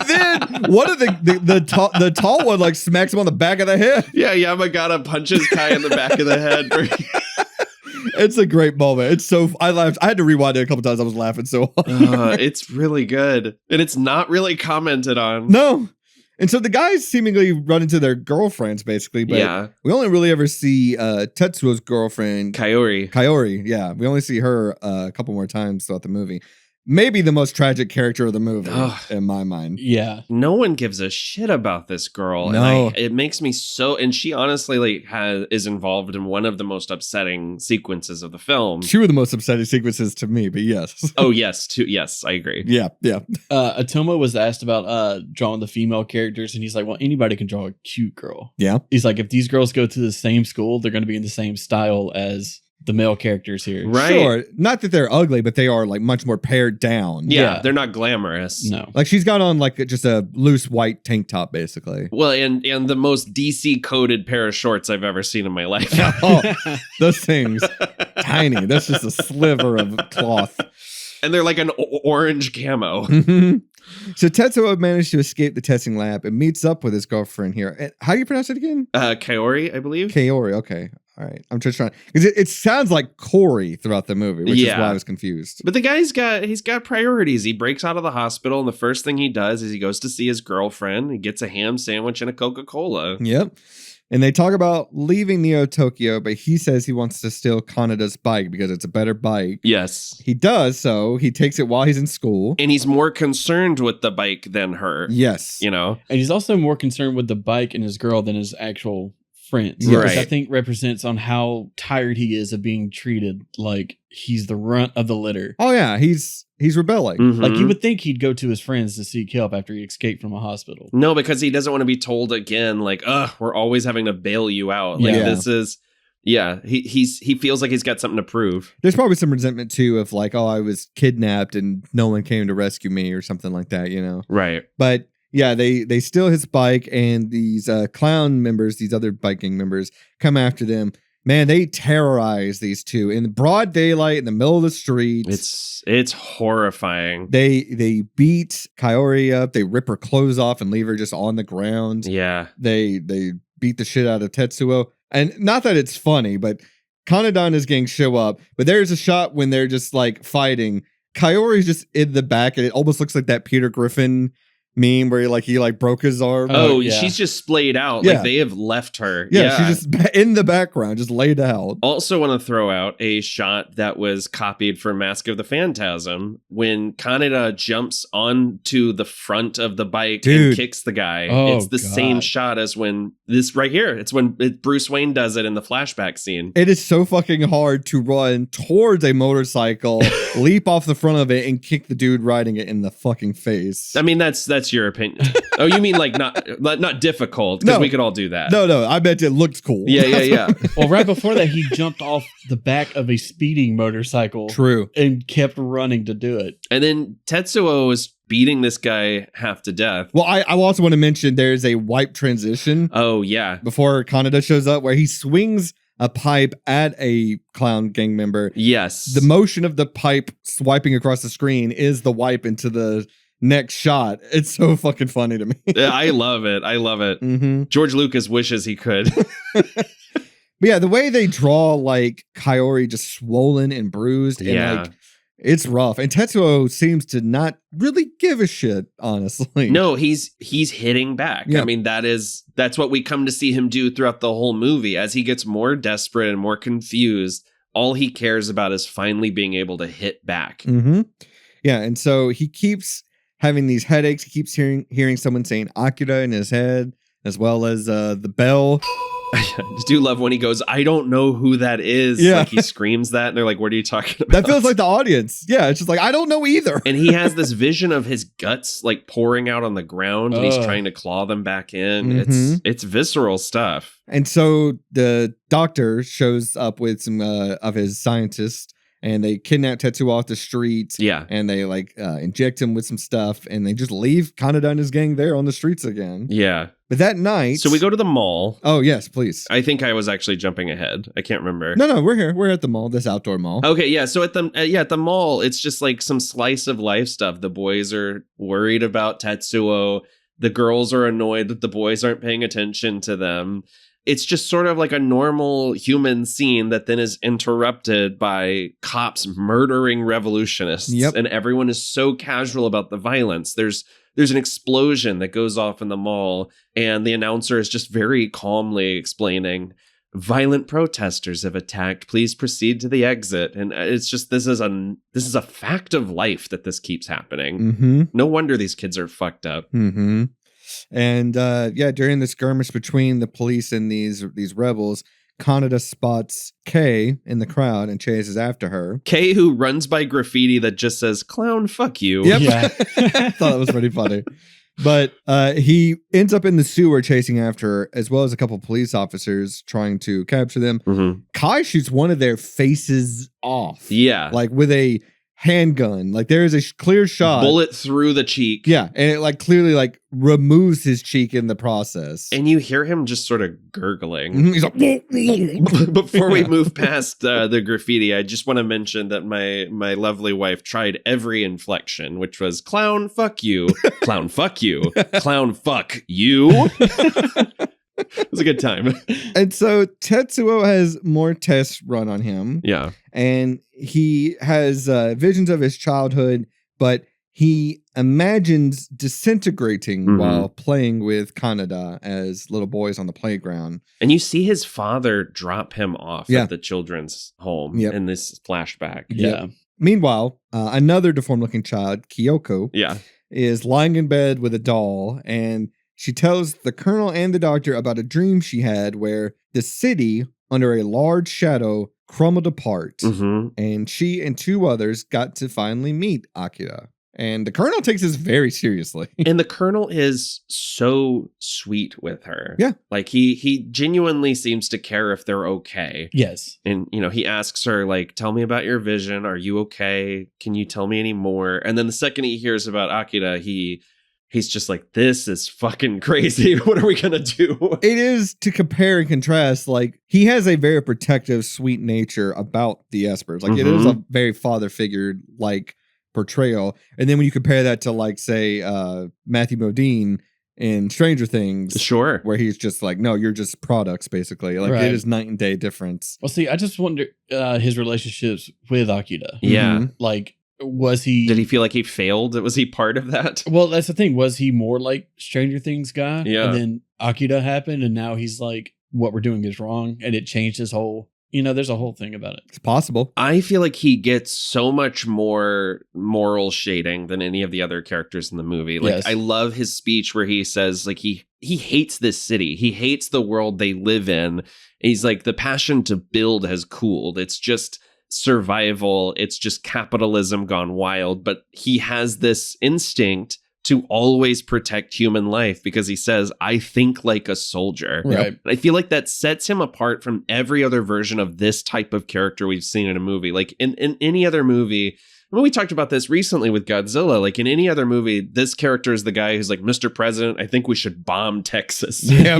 then one of the tall one like smacks him on the back of the head. Yeah, Yamagata punches Kai in the back of the head. It's a great moment. It's so I laughed. I had to rewind it a couple times. I was laughing so hard. It's really good, and it's not really commented on. No. And so the guys seemingly run into their girlfriends, basically. But we only really ever see Tetsuo's girlfriend, Kaori. Yeah, we only see her a couple more times throughout the movie. Maybe the most tragic character of the movie, in my mind. Yeah. No one gives a shit about this girl. No. And it makes me so... And she honestly like is involved in one of the most upsetting sequences of the film. Two of the most upsetting sequences to me, but yes. Oh, yes. Yes, I agree. Yeah. Ôtomo was asked about drawing the female characters, and he's like, well, anybody can draw a cute girl. Yeah. He's like, if these girls go to the same school, they're going to be in the same style as the male characters here. Right. Sure. Not that they're ugly, but they are like much more pared down. Yeah, they're not glamorous. No. Like she's got on like just a loose white tank top, basically. Well, and the most DC coded pair of shorts I've ever seen in my life. Those things, tiny. That's just a sliver of cloth. And they're like an orange camo. Mm-hmm. So Tetsuo managed to escape the testing lab and meets up with his girlfriend here. And how do you pronounce it again? Kaori, I believe. Kaori, okay. All right. I'm just trying, because it sounds like Corey throughout the movie, which is why I was confused. But the guy's got priorities. He breaks out of the hospital, and the first thing he does is he goes to see his girlfriend. He gets a ham sandwich and a Coca-Cola. Yep. And they talk about leaving Neo Tokyo, but he says he wants to steal Kanada's bike because it's a better bike. Yes. He does, so he takes it while he's in school. And he's more concerned with the bike than her. Yes. You know? And he's also more concerned with the bike and his girl than his actual friends. Yes. Which I think represents on how tired he is of being treated like he's the runt of the litter. Oh, yeah. He's rebelling. Mm-hmm. Like you would think he'd go to his friends to seek help after he escaped from a hospital. No, because he doesn't want to be told again, like, we're always having to bail you out. Like this is... Yeah, he feels like he's got something to prove. There's probably some resentment too of like, I was kidnapped and no one came to rescue me or something like that, you know? Right. But yeah, they steal his bike, and these clown members, these other biking members, come after them. Man, they terrorize these two in broad daylight in the middle of the street. It's horrifying. They beat Kaori up. They rip her clothes off and leave her just on the ground. Yeah. They beat the shit out of Tetsuo. And not that it's funny, but Kanada and his gang show up. But there's a shot when they're just like fighting. Kaori's just in the back, and it almost looks like that Peter Griffin meme where he broke his arm. She's just splayed out. Yeah. Like they have left her. Yeah, she's just in the background, just laid out. Also want to throw out a shot that was copied from Mask of the Phantasm when Kaneda jumps onto the front of the bike and kicks the guy. It's the same shot as when this right here. It's when Bruce Wayne does it in the flashback scene. It is so fucking hard to run towards a motorcycle, leap off the front of it, and kick the dude riding it in the fucking face. I mean, that's your opinion. Oh, you mean like not difficult? Because we could all do that. No. I bet it looked cool. Yeah. Well, right before that, he jumped off the back of a speeding motorcycle. True. And kept running to do it. And then Tetsuo is beating this guy half to death. Well, I also want to mention there's a wipe transition. Oh, yeah. Before Kaneda shows up where he swings a pipe at a clown gang member. Yes. The motion of the pipe swiping across the screen is the wipe into the next shot. It's so fucking funny to me. I love it. Mm-hmm. George Lucas wishes he could. But yeah, the way they draw like Kaori just swollen and bruised and like it's rough. And Tetsuo seems to not really give a shit, honestly. No, he's hitting back. Yeah. I mean, that's what we come to see him do throughout the whole movie. As he gets more desperate and more confused, all he cares about is finally being able to hit back. Mm-hmm. Yeah, and so he keeps having these headaches. He keeps hearing someone saying Akira in his head. as well as the bell. I do love when he goes, I don't know who that is. Yeah. Like he screams that and they're like, what are you talking about? That feels like the audience. Yeah, it's just like, I don't know either. And he has this vision of his guts like pouring out on the ground and he's trying to claw them back in. Mhm. It's visceral stuff. And so the doctor shows up with some of his scientists, and they kidnap Tetsuo off the streets. Yeah. And they like inject him with some stuff, and they just leave Kaneda and his gang there on the streets again. Yeah. But that night, So we go to the mall. Oh yes, please. I think I was actually jumping ahead. I can't remember. No, we're here. We're at the mall. This outdoor mall. Okay, yeah. So at the mall, it's just like some slice of life stuff. The boys are worried about Tetsuo. The girls are annoyed that the boys aren't paying attention to them. It's just sort of like a normal human scene that then is interrupted by cops murdering revolutionists. Yep. And everyone is so casual about the violence. There's an explosion that goes off in the mall, and the announcer is just very calmly explaining, violent protesters have attacked. Please proceed to the exit. And it's just, this is a fact of life that this keeps happening. Mm-hmm. No wonder these kids are fucked up. Mm-hmm. And during the skirmish between the police and these rebels, Kaneda spots Kei in the crowd and chases after her. Kei, who runs by graffiti that just says, clown, fuck you. Yep. Yeah. I thought that was pretty funny. But he ends up in the sewer chasing after her, as well as a couple police officers trying to capture them. Mm-hmm. Kai shoots one of their faces off. Yeah. Like with a handgun. Like there is a clear shot. Bullet through the cheek. Yeah. And it like clearly like removes his cheek in the process. And you hear him just sort of gurgling. Mhm. He's like, Before we move past the graffiti, I just want to mention that my lovely wife tried every inflection, which was clown, fuck you, clown, fuck you, clown, fuck you. It was a good time. And so Tetsuo has more tests run on him. Yeah. And he has visions of his childhood, but he imagines disintegrating while playing with Kaneda as little boys on the playground. And you see his father drop him off Yeah. at the children's home Yep. in this flashback. Yeah. Meanwhile, another deformed-looking child, Kyoko, Yeah. is lying in bed with a doll, and she tells the colonel and the doctor about a dream she had where the city, under a large shadow, crumbled apart, Mm-hmm. and she and two others got to finally meet Akira. And the colonel takes this very seriously. And the colonel is so sweet with her. Yeah. Like he genuinely seems to care if they're okay. Yes. And, he asks her, like, tell me about your vision. Are you okay? Can you tell me any more? And then the second he hears about Akira, he's just like, this is fucking crazy. What are we going to do? It is to compare and contrast. Like, he has a very protective, sweet nature about the Espers. Like, it is a very father figure like portrayal. And then when you compare that to, like, say, Matthew Modine in Stranger Things, Sure. where he's just like, no, you're just products, basically. Like, Right. it is night and day difference. Well, see, I just wonder his relationships with Akira. Yeah. Mhm. Like, was he? Did he feel like he failed? Was he part of that? Well, that's the thing. Was he more like Stranger Things guy? Yeah. And then Akira happened, and now he's like, what we're doing is wrong, and it changed his whole. There's a whole thing about it. It's possible. I feel like he gets so much more moral shading than any of the other characters in the movie. Like, Yes. I love his speech where he says, like, he hates this city. He hates the world they live in. And he's like, the passion to build has cooled. It's just survival. It's just capitalism gone wild. But he has this instinct to always protect human life because he says, I think like a soldier. Right. And I feel like that sets him apart from every other version of this type of character we've seen in a movie. Like in any other movie, I mean, we talked about this recently with Godzilla. Like in any other movie, this character is the guy who's like, Mr. President, I think we should bomb Texas. Yeah.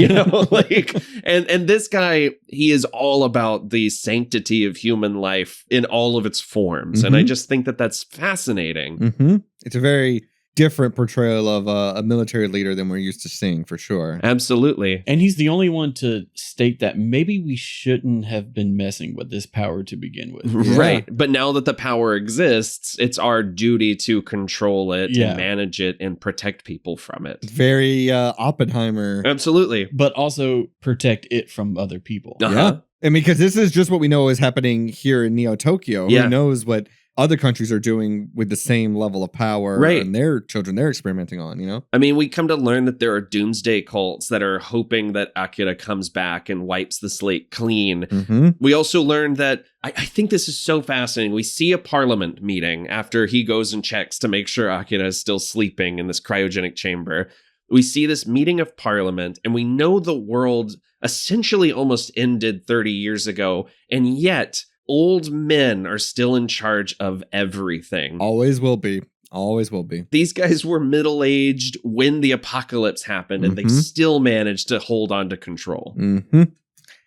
And this guy, he is all about the sanctity of human life in all of its forms. And I just think that that's fascinating. Mm-hmm. It's a very different portrayal of a military leader than we're used to seeing, for sure. Absolutely. And he's the only one to state that maybe we shouldn't have been messing with this power to begin with. Yeah. Right. But now that the power exists, it's our duty to control it, Yeah. and manage it, and protect people from it. Very Oppenheimer. Absolutely. But also protect it from other people. Uh-huh. Yeah. And because this is just what we know is happening here in Neo Tokyo. Yeah. Who knows what other countries are doing with the same level of power Right. and their children they're experimenting on, you know? I mean, we come to learn that there are doomsday cults that are hoping that Akira comes back and wipes the slate clean. Mm-hmm. We also learned that, I think this is so fascinating. We see a parliament meeting after he goes and checks to make sure Akira is still sleeping in this cryogenic chamber. We see this meeting of parliament, and we know the world essentially almost ended 30 years ago, and yet old men are still in charge of everything. Always will be. Always will be. These guys were middle-aged when the apocalypse happened, and they still managed to hold on to control. Mm-hmm.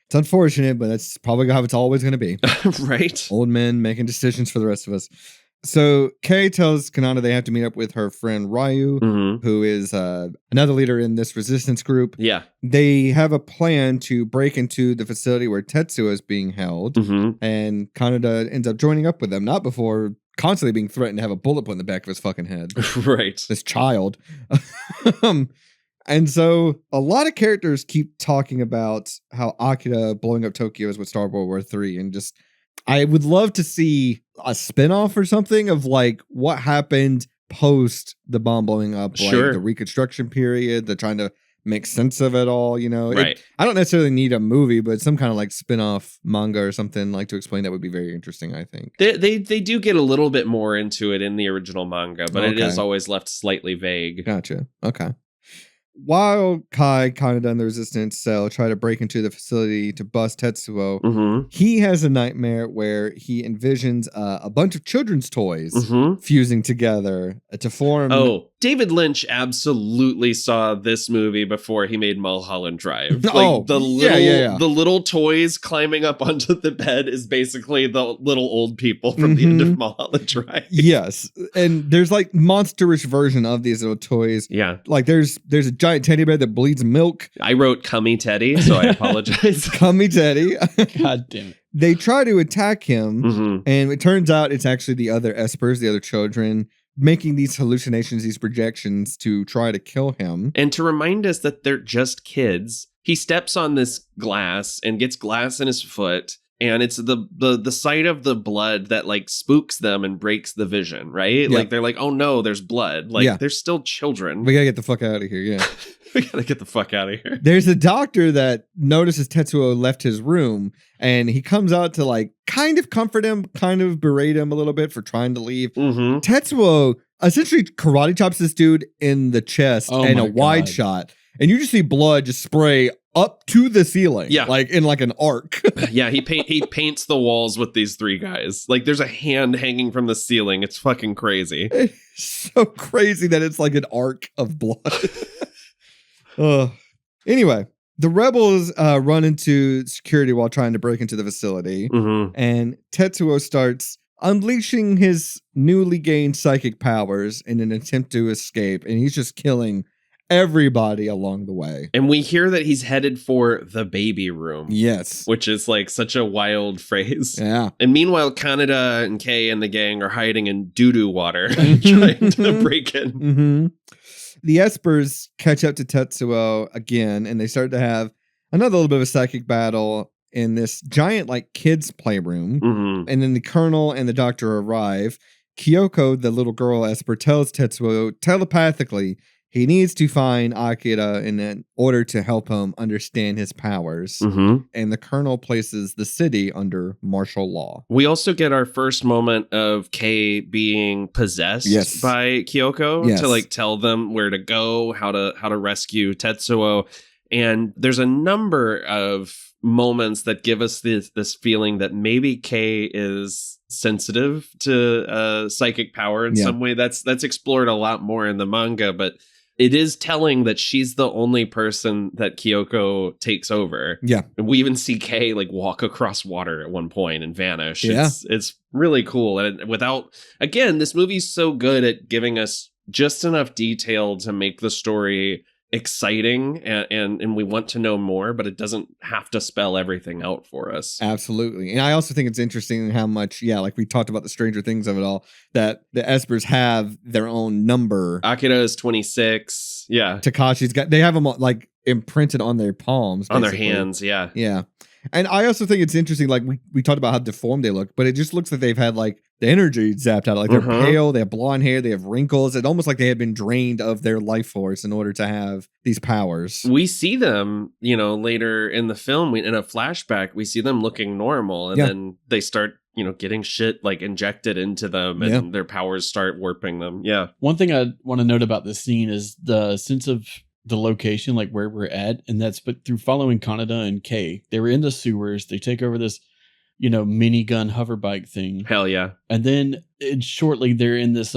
It's unfortunate, but that's probably how it's always going to be. Right? Old men making decisions for the rest of us. So Kei tells Kanata they have to meet up with her friend Ryu, who is another leader in this resistance group. Yeah. They have a plan to break into the facility where Tetsuo is being held, and Kanata ends up joining up with them, not before constantly being threatened to have a bullet put in the back of his fucking head. Right. This child. And so a lot of characters keep talking about how Akira blowing up Tokyo is what started World War III, and just I would love to see a spinoff or something of like what happened post the bomb blowing up, like the reconstruction period, the trying to make sense of it all, you know. Right. I don't necessarily need a movie, but some kind of like spin-off manga or something like to explain that would be very interesting, I think. They do get a little bit more into it in the original manga, but it is always left slightly vague. Gotcha. Okay. While Kai, Kanada, and the Resistance Cell try to break into the facility to bust Tetsuo, he has a nightmare where he envisions a bunch of children's toys fusing together to form... Oh, David Lynch absolutely saw this movie before he made Mulholland Drive. Like the little toys climbing up onto the bed is basically the little old people from the end of Mulholland Drive. Yes. And there's like monsterish version of these little toys. Yeah. Like there's a giant teddy bear that bleeds milk. I wrote Cummy Teddy, so I apologize. Cummy Teddy. God damn it. They try to attack him, and it turns out it's actually the other espers, the other children, making these hallucinations, these projections to try to kill him. And to remind us that they're just kids, he steps on this glass and gets glass in his foot. And it's the sight of the blood that like spooks them and breaks the vision, right? Yeah. Like they're like, oh no, there's blood. Like they're still children. We gotta get the fuck out of here, yeah. We gotta get the fuck out of here. There's a doctor that notices Tetsuo left his room, and he comes out to like kind of comfort him, kind of berate him a little bit for trying to leave. Tetsuo essentially karate chops this dude in the chest in a wide shot, and you just see blood just spray up to the ceiling, like in like an arc. Yeah, he paints the walls with these three guys. Like there's a hand hanging from the ceiling. It's fucking crazy. It's so crazy that it's like an arc of blood. Anyway, the rebels run into security while trying to break into the facility, and Tetsuo starts unleashing his newly gained psychic powers in an attempt to escape, and he's just killing everybody along the way. And we hear that he's headed for the baby room. Yes. Which is like such a wild phrase. Yeah. And meanwhile, Kaneda and Kei and the gang are hiding in doo-doo water trying to break in. The espers catch up to Tetsuo again, and they start to have another little bit of a psychic battle in this giant like kids playroom. And then the colonel and the doctor arrive. Kyoko, the little girl esper, tells Tetsuo telepathically he needs to find Akira in order to help him understand his powers. And the colonel places the city under martial law. We also get our first moment of Kei being possessed by Kyoko to like tell them where to go, how to rescue Tetsuo. And there's a number of moments that give us this feeling that maybe Kei is sensitive to psychic power in some way. That's explored a lot more in the manga, but it is telling that she's the only person that Kyoko takes over. Yeah. And we even see Kei like walk across water at one point and vanish. Yeah. It's really cool. And again, this movie's so good at giving us just enough detail to make the story exciting and we want to know more, but it doesn't have to spell everything out for us. Absolutely. And I also think it's interesting how much, like we talked about the Stranger Things of it all, that the espers have their own number. Akira is 26. Yeah. Takashi's they have them like imprinted on their palms. On their hands. Yeah. Yeah. And I also think it's interesting, like we talked about how deformed they look, but it just looks like they've had like the energy zapped out. Like they're pale, they have blonde hair, they have wrinkles. It's almost like they have been drained of their life force in order to have these powers. We see them, later in the film, in a flashback, we see them looking normal, and then they start, getting shit like injected into them, and their powers start warping them. Yeah. One thing I want to note about this scene is the sense of the location, like where we're at, and that's but through following Kaneda and Kei. They were in the sewers. They take over this, minigun hover bike thing. Hell yeah. And then shortly they're in this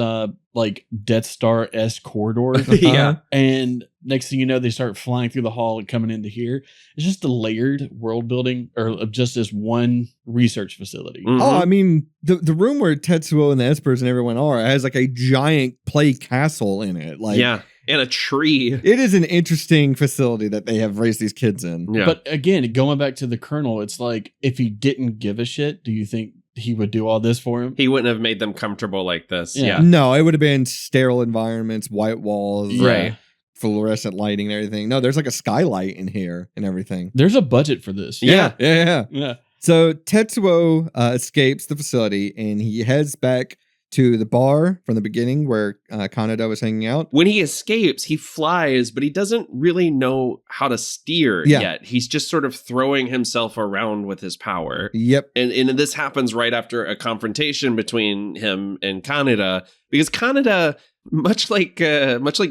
like Death Star-esque corridor. Yeah. And next thing you know, they start flying through the hall and coming into here. It's just a layered world building of just this one research facility. Mm-hmm. Oh, I mean, the room where Tetsuo and the Espers and everyone are has like a giant play castle in it. Like, yeah. And a tree. It is an interesting facility that they have raised these kids in. Yeah. But again, going back to the Colonel, it's like, if he didn't give a shit, do you think he would do all this for him? He wouldn't have made them comfortable like this. Yeah. No, it would have been sterile environments, white walls, Right. fluorescent lighting and everything. No, there's like a skylight in here and everything. There's a budget for this. Yeah. Yeah. So Tetsuo escapes the facility and he heads back to the bar from the beginning where Kaneda was hanging out. When he escapes, he flies, but he doesn't really know how to steer yet. He's just sort of throwing himself around with his power. Yep. And this happens right after a confrontation between him and Kaneda, because Kaneda, much like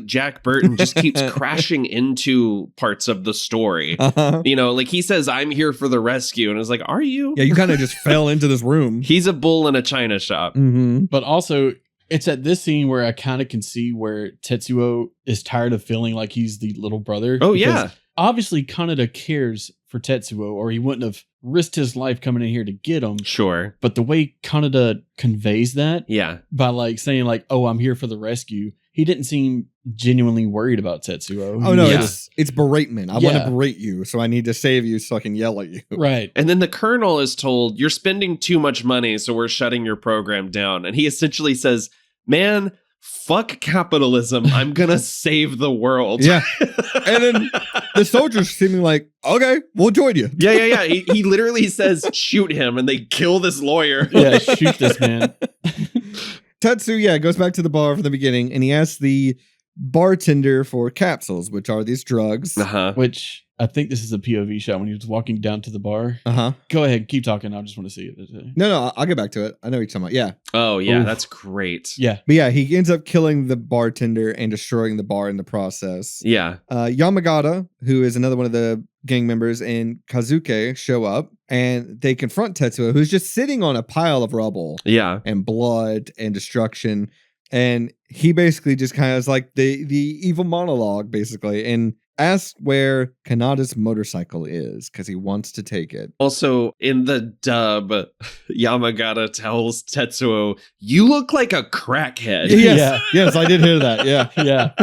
Jack Burton, just keeps crashing into parts of the story. Like he says, "I'm here for the rescue," and it's like, "Are you?" Yeah, you kind of just fell into this room. He's a bull in a china shop. Mm-hmm. But also, it's at this scene where I kind of can see where Tetsuo is tired of feeling like he's the little brother. Oh, because yeah. Obviously, Kaneda cares for Tetsuo, or he wouldn't have risked his life coming in here to get him. Sure. But the way Kaneda conveys that, Yeah. by like saying like, "Oh, I'm here for the rescue," he didn't seem genuinely worried about Tetsuo. Oh no, Yeah. it's beratement. I want to berate you, so I need to save you so I can yell at you. Right. And then the colonel is told, "You're spending too much money, so we're shutting your program down." And he essentially says, "Man, fuck capitalism. I'm gonna save the world." Yeah. And then the soldiers seeming like, "Okay, we'll join you." Yeah. He literally says, "Shoot him," and they kill this lawyer. Yeah, shoot this man. Tetsu, goes back to the bar from the beginning and he asks the bartender for capsules, which are these drugs. Uh-huh. Which I think this is a POV shot when he was walking down to the bar. Uh-huh. Go ahead, keep talking. I just want to see it. No, I'll get back to it. I know what you're talking about. Yeah. Oh, yeah, Oof. that's great. Yeah. But yeah, he ends up killing the bartender and destroying the bar in the process. Yeah. Yamagata, who is another one of the gang members, and Kazuke show up and they confront Tetsuo, who's just sitting on a pile of rubble Yeah. and blood and destruction. And he basically just kind of is like the evil monologue, basically, and asks where Kaneda's motorcycle is because he wants to take it. Also, in the dub, Yamagata tells Tetsuo, "You look like a crackhead." Yes, I did hear that. Yeah. Yeah.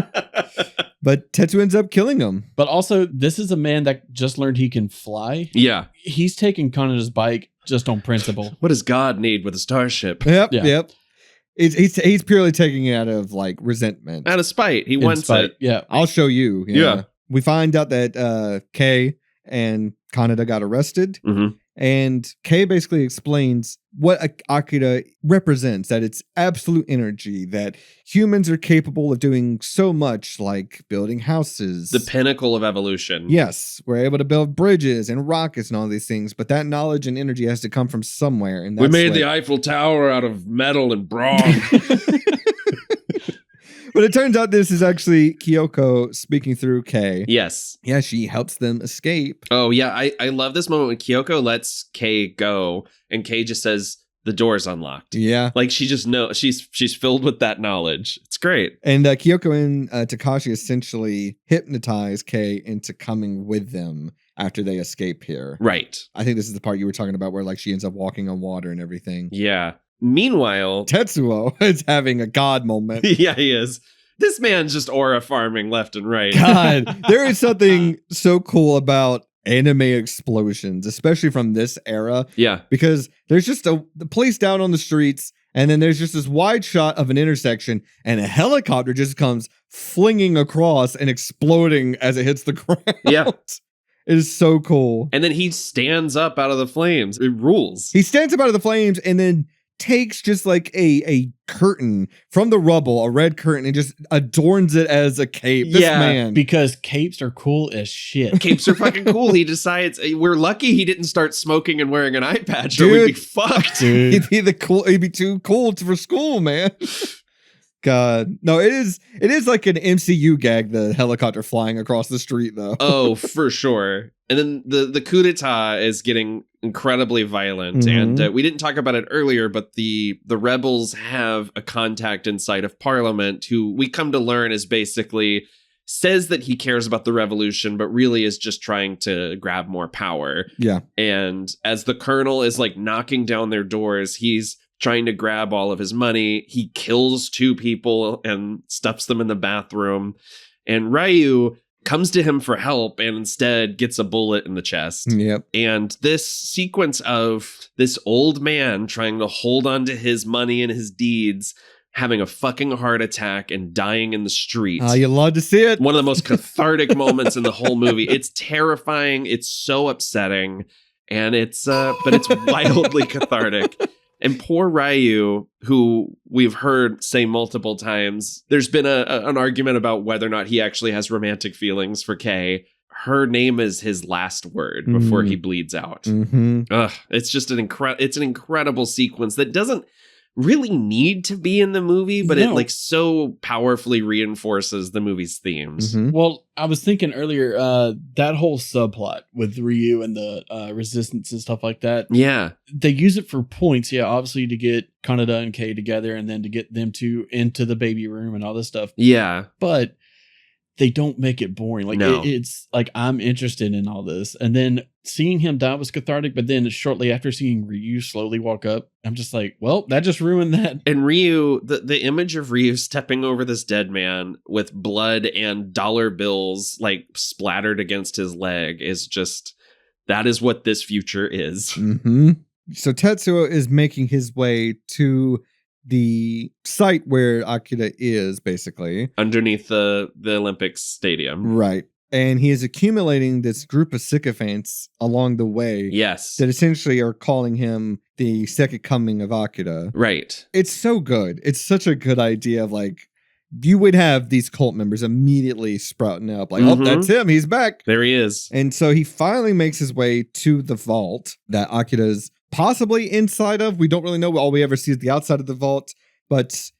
But Tetsuo ends up killing him. But also, this is a man that just learned he can fly. Yeah. He's taking Kaneda's bike just on principle. What does God need with a starship? Yep. He's purely taking it out of like resentment. Out of spite. He wants it. Yeah. I'll show you. Yeah. We find out that Kei and Kaneda got arrested. Mm-hmm. And Kei basically explains what Akira represents, that it's absolute energy, that humans are capable of doing so much, like building houses. The pinnacle of evolution. Yes, we're able to build bridges and rockets and all these things, but that knowledge and energy has to come from somewhere. And We that's made what- the Eiffel Tower out of metal and bronze. But it turns out this is actually Kyoko speaking through Kei. Yes. Yeah, she helps them escape. Oh, yeah. I love this moment when Kyoko lets Kei go and Kei just says, "The door's unlocked." Yeah. Like she just knows. She's filled with that knowledge. It's great. And Kyoko and Takashi essentially hypnotize Kei into coming with them after they escape here. Right. I think this is the part you were talking about where like she ends up walking on water and everything. Yeah. Meanwhile, Tetsuo is having a god moment. yeah, he is. This man's just aura farming left and right. God, there is something so cool about anime explosions, especially from this era, Yeah. because there's just the police down on the streets, and then there's just this wide shot of an intersection, and a helicopter just comes flinging across and exploding as it hits the ground. Yeah. It is so cool. And then he stands up out of the flames. It rules. He stands up out of the flames and then takes just like a curtain from the rubble, a red curtain, and just adorns it as a cape. This man. Because capes are cool as shit. Capes are fucking cool. He decides we're lucky he didn't start smoking and wearing an eye patch, or we'd be fucked. Dude. He'd be too cool for school, man. God. No, it is like an MCU gag, the helicopter flying across the street, though. Oh, for sure. And then the coup d'etat is getting incredibly violent. Mhm. And we didn't talk about it earlier, but the rebels have a contact inside of Parliament who we come to learn is basically says that he cares about the revolution, but really is just trying to grab more power. Yeah. And as the colonel is like knocking down their doors, he's trying to grab all of his money. He kills 2 people and stuffs them in the bathroom. And Ryu comes to him for help and instead gets a bullet in the chest. Yep. And this sequence of this old man trying to hold on to his money and his deeds, having a fucking heart attack and dying in the street. You love to see it. One of the most cathartic moments in the whole movie. It's terrifying. It's so upsetting. And it's wildly cathartic. And poor Ryu, who we've heard say multiple times, there's been an argument about whether or not he actually has romantic feelings for Kei. Her name is his last word before he bleeds out. Mm-hmm. It's just an incredible sequence that doesn't really need to be in the movie, but it like so powerfully reinforces the movie's themes. Mm-hmm. Well, I was thinking earlier, that whole subplot with Ryu and the resistance and stuff like that. Yeah. They use it for points. Yeah, obviously to get Kaneda and Kei together and then to get them into the baby room and all this stuff. Yeah. But they don't make it boring. Like No. it's like I'm interested in all this. And then seeing him die was cathartic, but then shortly after seeing Ryu slowly walk up, I'm just like, well, that just ruined that. And Ryu, the image of Ryu stepping over this dead man with blood and dollar bills like splattered against his leg is just, that is what this future is. Mm-hmm. So Tetsuo is making his way to the site where Akira is, basically. Underneath the Olympic Stadium. Right. And he is accumulating this group of sycophants along the way. Yes. That essentially are calling him the second coming of Akira. Right. It's so good. It's such a good idea of like, you would have these cult members immediately sprouting up. Like, oh, that's him. He's back. There he is. And so he finally makes his way to the vault that Akira's possibly inside of. We don't really know. All we ever see is the outside of the vault. But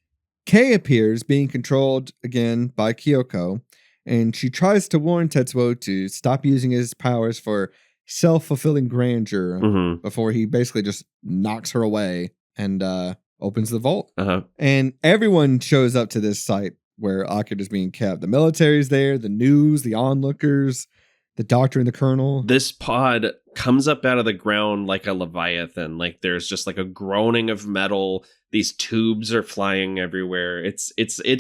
Kei appears, being controlled again by Kyoko. And she tries to warn Tetsuo to stop using his powers for self-fulfilling grandeur before he basically just knocks her away and opens the vault. And everyone shows up to this site where Akira is being kept. The military's there, the news, the onlookers, the doctor and the colonel. This pod comes up out of the ground like a leviathan. Like there's just like a groaning of metal. These tubes are flying everywhere. It's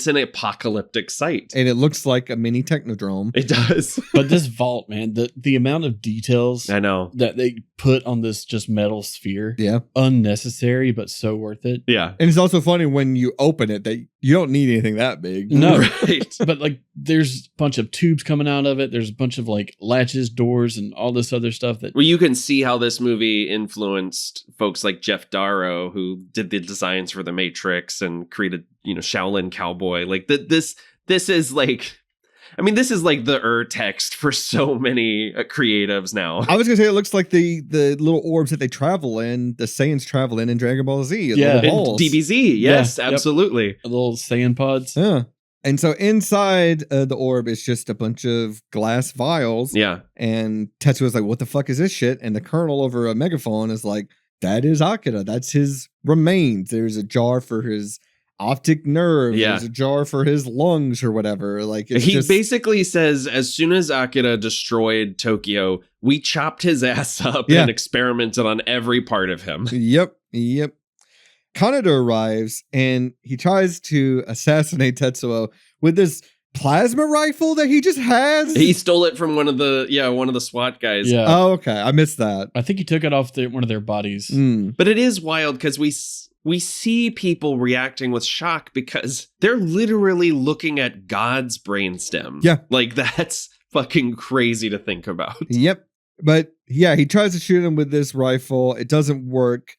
an apocalyptic sight. And it looks like a mini technodrome. It does. But this vault, man, the amount of details I know that they put on this just metal sphere. Yeah. Unnecessary, but so worth it. Yeah. And it's also funny when you open it that you don't need anything that big. No. Right. But like there's a bunch of tubes coming out of it. There's a bunch of like latches, doors, and all this other stuff that. Well, you can see how this movie influenced folks like Jeff Darrow, who did the designs for The Matrix and created, Shaolin Cowboy. Like this is like, I mean, this is like the text for so many creatives now. I was gonna say it looks like the little orbs that they travel in, the Saiyans travel in Dragon Ball Z. Yeah. And DBZ, yes, Yeah, absolutely. Yep. Little sand pods. Yeah. And so inside the orb is just a bunch of glass vials. Yeah. And Tetsuo's like, what the fuck is this shit? And the colonel over a megaphone is like, that is Akira. That's his remains. There's a jar for his optic nerve. Yeah. There's a jar for his lungs or whatever. Like He basically says, as soon as Akira destroyed Tokyo, we chopped his ass up and experimented on every part of him. Yep. Kaneda arrives and he tries to assassinate Tetsuo with this plasma rifle that he just has. He stole it from one of the SWAT guys. Yeah. Oh, okay. I missed that. I think he took it off one of their bodies. But it is wild because we see people reacting with shock because they're literally looking at God's brainstem. Yeah. Like that's fucking crazy to think about. Yep. But yeah, he tries to shoot him with this rifle. It doesn't work.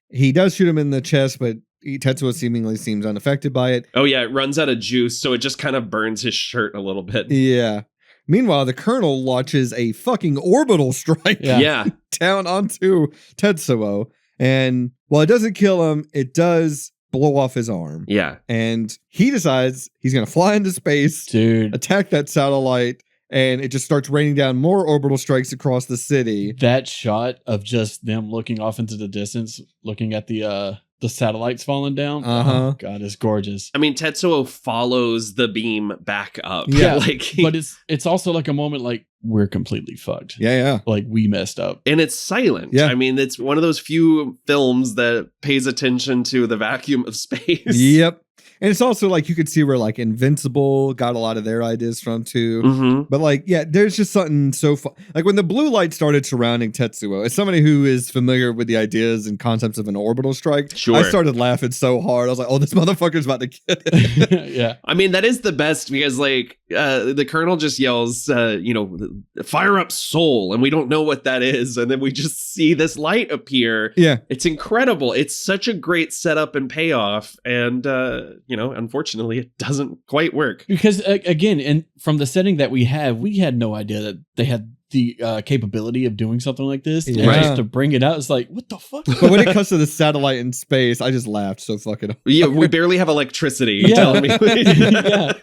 He does shoot him in the chest, but Tetsuo seemingly seems unaffected by it. Oh yeah, it runs out of juice, so it just kind of burns his shirt a little bit. Yeah. Meanwhile, the Colonel launches a fucking orbital strike Yeah. down onto Tetsuo. And while it doesn't kill him, it does blow off his arm. Yeah. And he decides he's going to fly into space, Dude, attack that satellite, and it just starts raining down more orbital strikes across the city. that shot of just them looking off into the distance, looking at the satellites falling down. Uh-huh. Oh, God, it's gorgeous. I mean, Tetsuo follows the beam back up. Yeah. But it's also like a moment like we're completely fucked. Yeah. Like we messed up. and it's silent. Yeah. I mean, it's one of those few films that pays attention to the vacuum of space. Yep. And it's also like you could see where like Invincible got a lot of their ideas from too. Mm-hmm. But like, yeah, there's just something so fun. Like when the blue light started surrounding Tetsuo, as somebody who is familiar with the ideas and concepts of an orbital strike, Sure. I started laughing so hard. I was like, oh, this motherfucker's about to get it. Yeah. I mean, that is the best because, like, the Colonel just yells, fire up Soul, and we don't know what that is. And then we just see this light appear. Yeah. It's incredible. It's such a great setup and payoff. And, unfortunately, it doesn't quite work. Because again, and from the setting that we had no idea that they had the capability of doing something like this. And Yeah. just to bring it out, it's like, what the fuck? But when it comes to the satellite in space, I just laughed so fucking hard. Yeah, we barely have electricity. Yeah. Telling me. Yeah.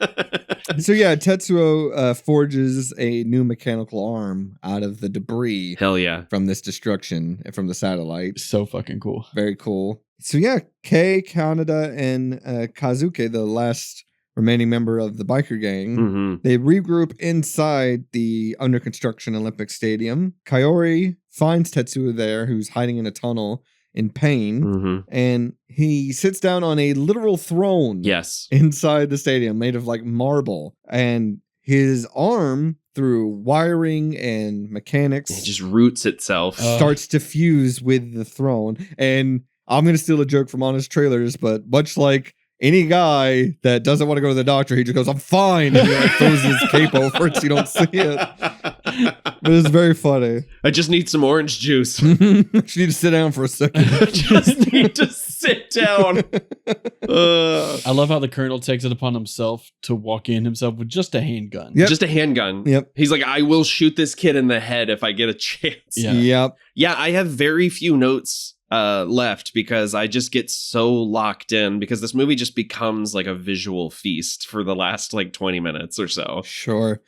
So yeah, Tetsuo forges a new mechanical arm out of the debris Hell yeah. from this destruction from the satellite. So fucking cool. Very cool. So yeah, Kei, Kaneda, and Kazuke, the last remaining member of the biker gang, Mm-hmm. they regroup inside the under construction Olympic Stadium. Kaori finds Tetsuo there, who's hiding in a tunnel in pain, Mm-hmm. and he sits down on a literal throne Yes. inside the stadium made of like marble, and his arm, through wiring and mechanics, It just roots itself. starts to fuse with the throne. And I'm going to steal a joke from Honest Trailers, but much like any guy that doesn't want to go to the doctor, he just goes, I'm fine. And he like throws his cape over it so you don't see it. But it's very funny. I just need some orange juice. You need to sit down for a second. I just need to sit down. I love how the Colonel takes it upon himself to walk in himself with just a handgun. Yep. Just a handgun. Yep. He's like, I will shoot this kid in the head if I get a chance. Yeah. Yep. Yeah, I have very few notes left because I just get so locked in because this movie just becomes like a visual feast for the last like 20 minutes or so. Sure.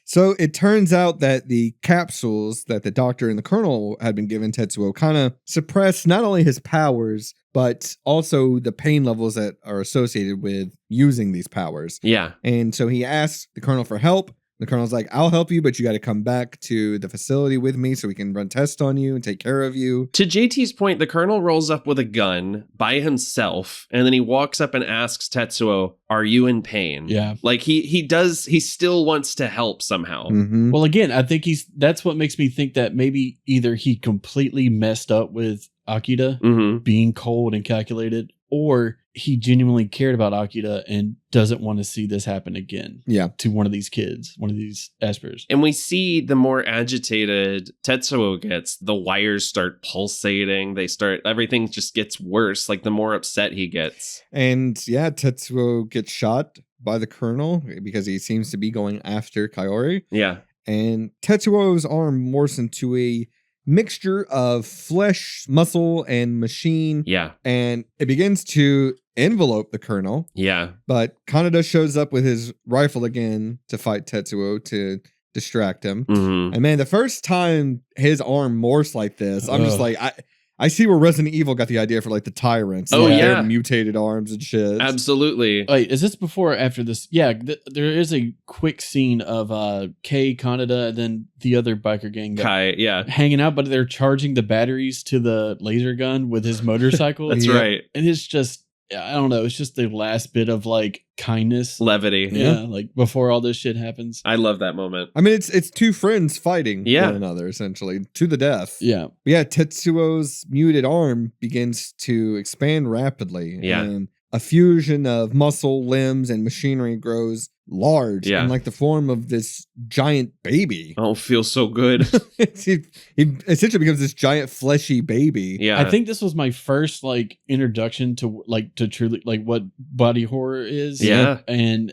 So it turns out that the capsules that the doctor and the colonel had been given Tetsuo kind of suppress not only his powers, but also the pain levels that are associated with using these powers. Yeah. And so he asks the colonel for help. The colonel's like, I'll help you, but you got to come back to the facility with me so we can run tests on you and take care of you. To JT's point, the colonel rolls up with a gun by himself, and then he walks up and asks Tetsuo, are you in pain? Yeah. Like he still wants to help somehow. Mhm. Well, again, I think that's what makes me think that maybe either he completely messed up with Akira Mm-hmm. being cold and calculated, or he genuinely cared about Akira and doesn't want to see this happen again Yeah. to one of these kids, one of these espers. And we see the more agitated Tetsuo gets, the wires start pulsating. Everything just gets worse. Like the more upset he gets. And yeah, Tetsuo gets shot by the colonel because he seems to be going after Kaori. Yeah. And Tetsuo's arm morphs into a mixture of flesh, muscle, and machine. Yeah. And it begins to envelope the colonel. Yeah. But Kaneda shows up with his rifle again to fight Tetsuo to distract him. Mm-hmm. And man, the first time his arm morphs like this, I'm just Ugh. like, I see where Resident Evil got the idea for like the tyrants. Oh, like, yeah. their mutated arms and shit. Absolutely. Wait, is this before or after this? Yeah, there is a quick scene of Kei, Kaneda, and then the other biker gang Kai. Yeah. hanging out, but they're charging the batteries to the laser gun with his motorcycle. That's Yeah. right. And it's just, I don't know, it's just the last bit of like kindness. Levity. Yeah, like before all this shit happens. I love that moment. I mean, it's two friends fighting Yeah. one another, essentially, to the death. Yeah. Yeah, Tetsuo's muted arm begins to expand rapidly. Yeah. And a fusion of muscle, limbs, and machinery grows large Yeah. in like the form of this giant baby. Oh, feels so good. he essentially becomes this giant fleshy baby. Yeah. I think this was my first like introduction to truly like what body horror is. Yeah. And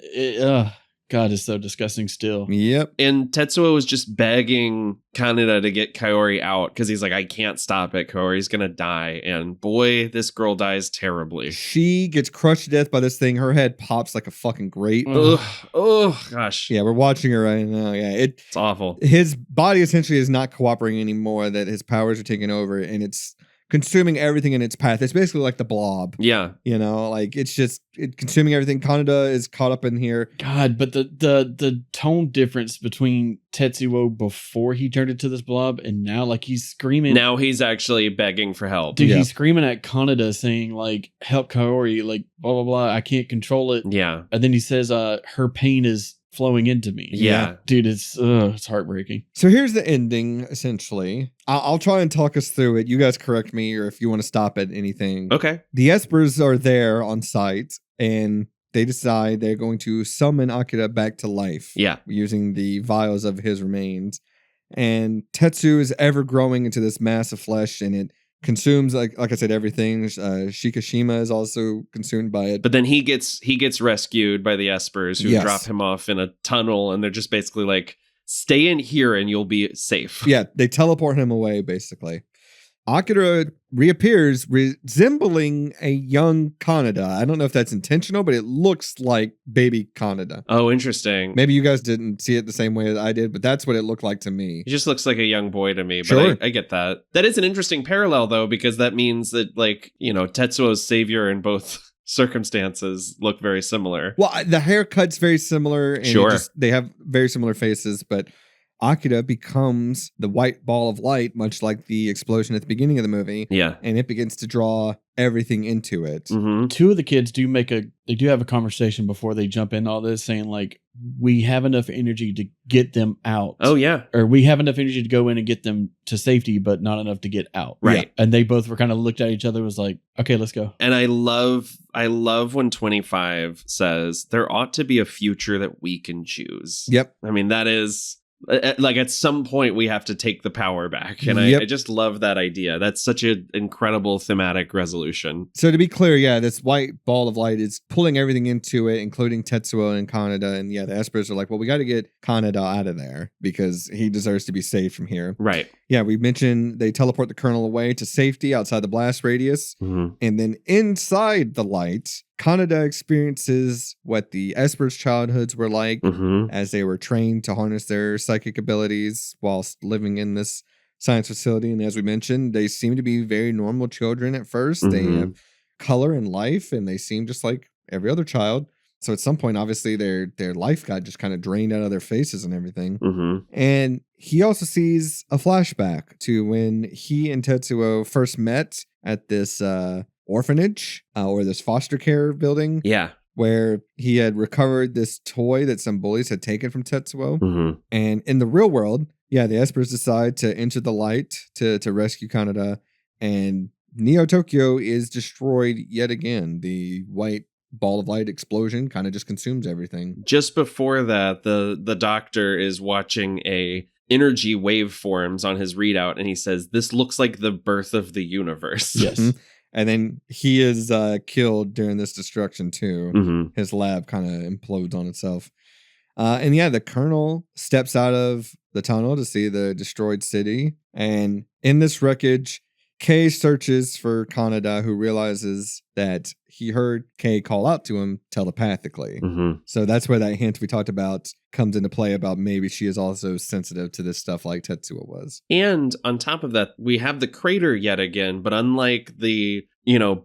God, it's so disgusting still. Yep. And Tetsuo was just begging Kaneda to get Kaori out because he's like, I can't stop it. Kaori's going to die. And boy, this girl dies terribly. She gets crushed to death by this thing. Her head pops like a fucking grate. Ugh. Oh, gosh. Yeah, we're watching her right now. Yeah, It's awful. his body essentially is not cooperating anymore, that his powers are taking over, and it's consuming everything in its path. It's basically like the Blob. Yeah. You know, like it's just consuming everything. Kaneda is caught up in here. God, but the tone difference between Tetsuo before he turned into this blob and now, like he's screaming. Now he's actually begging for help. Dude, Yeah. he's screaming at Kaneda saying like, help Kaori, like blah, blah, blah. I can't control it. Yeah. And then he says, her pain is flowing into me. Yeah. Dude, it's heartbreaking. So here's the ending, essentially. I'll try and talk us through it. You guys correct me, or if you want to stop at anything. Okay. The Espers are there on site, and they decide they're going to summon Akira back to life. Yeah. Using the vials of his remains. And Tetsu is ever growing into this mass of flesh, and it consumes, like I said, everything. Shikishima is also consumed by it. But then he gets rescued by the Espers who Yes. drop him off in a tunnel, and they're just basically like, stay in here and you'll be safe. Yeah, they teleport him away, basically. Akira reappears resembling a young Kaneda. I don't know if that's intentional, but it looks like baby Kaneda. Oh, interesting. Maybe you guys didn't see it the same way that I did, but that's what it looked like to me. He just looks like a young boy to me, but Sure. I get that. That is an interesting parallel, though, because that means that, like, you know, Tetsuo's savior in both circumstances look very similar. Well, the haircut's very similar. And Sure. they have very similar faces, but Akira becomes the white ball of light, much like the explosion at the beginning of the movie, Yeah. and it begins to draw everything into it. Mm-hmm. Two of the kids do have a conversation before they jump in all this saying like, we have enough energy to get them out. Oh, yeah. Or we have enough energy to go in and get them to safety, but not enough to get out. Right. And they both were kind of looked at each other, was like, okay, let's go. And I love when 25 says there ought to be a future that we can choose. Yep. I mean, that is like at some point we have to take the power back. And Yep. I just love that idea. That's such an incredible thematic resolution. So to be clear, yeah, this white ball of light is pulling everything into it, including Tetsuo and Kaneda. And yeah, the Espers are like, well, we got to get Kaneda out of there because he deserves to be saved from here. Right. Yeah, we mentioned they teleport the Colonel away to safety outside the blast radius. Mm-hmm. And then inside the light, Kaneda experiences what the Espers' childhoods were like Mm-hmm. as they were trained to harness their psychic abilities whilst living in this science facility. And as we mentioned, they seem to be very normal children at 1st. They Mhm. have color and life, and they seem just like every other child. So at some point, obviously, their life got just kind of drained out of their faces and everything. Mm-hmm. And he also sees a flashback to when he and Tetsuo first met at this orphanage or this foster care building, Yeah. where he had recovered this toy that some bullies had taken from Tetsuo. Mm-hmm. And in the real world, yeah, the Espers decide to enter the light to rescue Kaneda, and Neo Tokyo is destroyed yet again. The white ball of light explosion kind of just consumes everything. Just before that, the doctor is watching a energy waveforms on his readout, and he says, "This looks like the birth of the universe." Yes. Mhm. And then he is killed during this destruction too. Mm-hmm. His lab kind of implodes on itself. And yeah, the Colonel steps out of the tunnel to see the destroyed city. And in this wreckage, Kei searches for Kaneda, who realizes that he heard Kei call out to him telepathically. Mm-hmm. So that's where that hint we talked about comes into play about maybe she is also sensitive to this stuff like Tetsuo was. And on top of that, we have the crater yet again, but unlike the,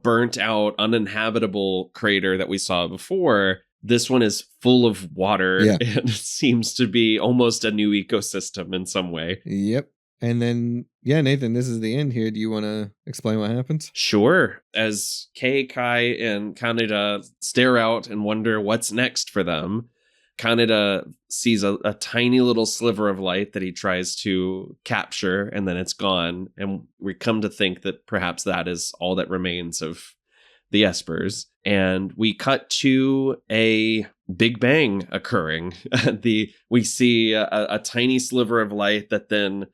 burnt out, uninhabitable crater that we saw before, this one is full of water. Yeah. And it seems to be almost a new ecosystem in some way. Yep. And then, yeah, Nathan, this is the end here. Do you want to explain what happens? Sure. As Kei, Kai, and Kaneda stare out and wonder what's next for them, Kaneda sees a tiny little sliver of light that he tries to capture, and then it's gone. And we come to think that perhaps that is all that remains of the Espers. And we cut to a Big Bang occurring. We see a tiny sliver of light that then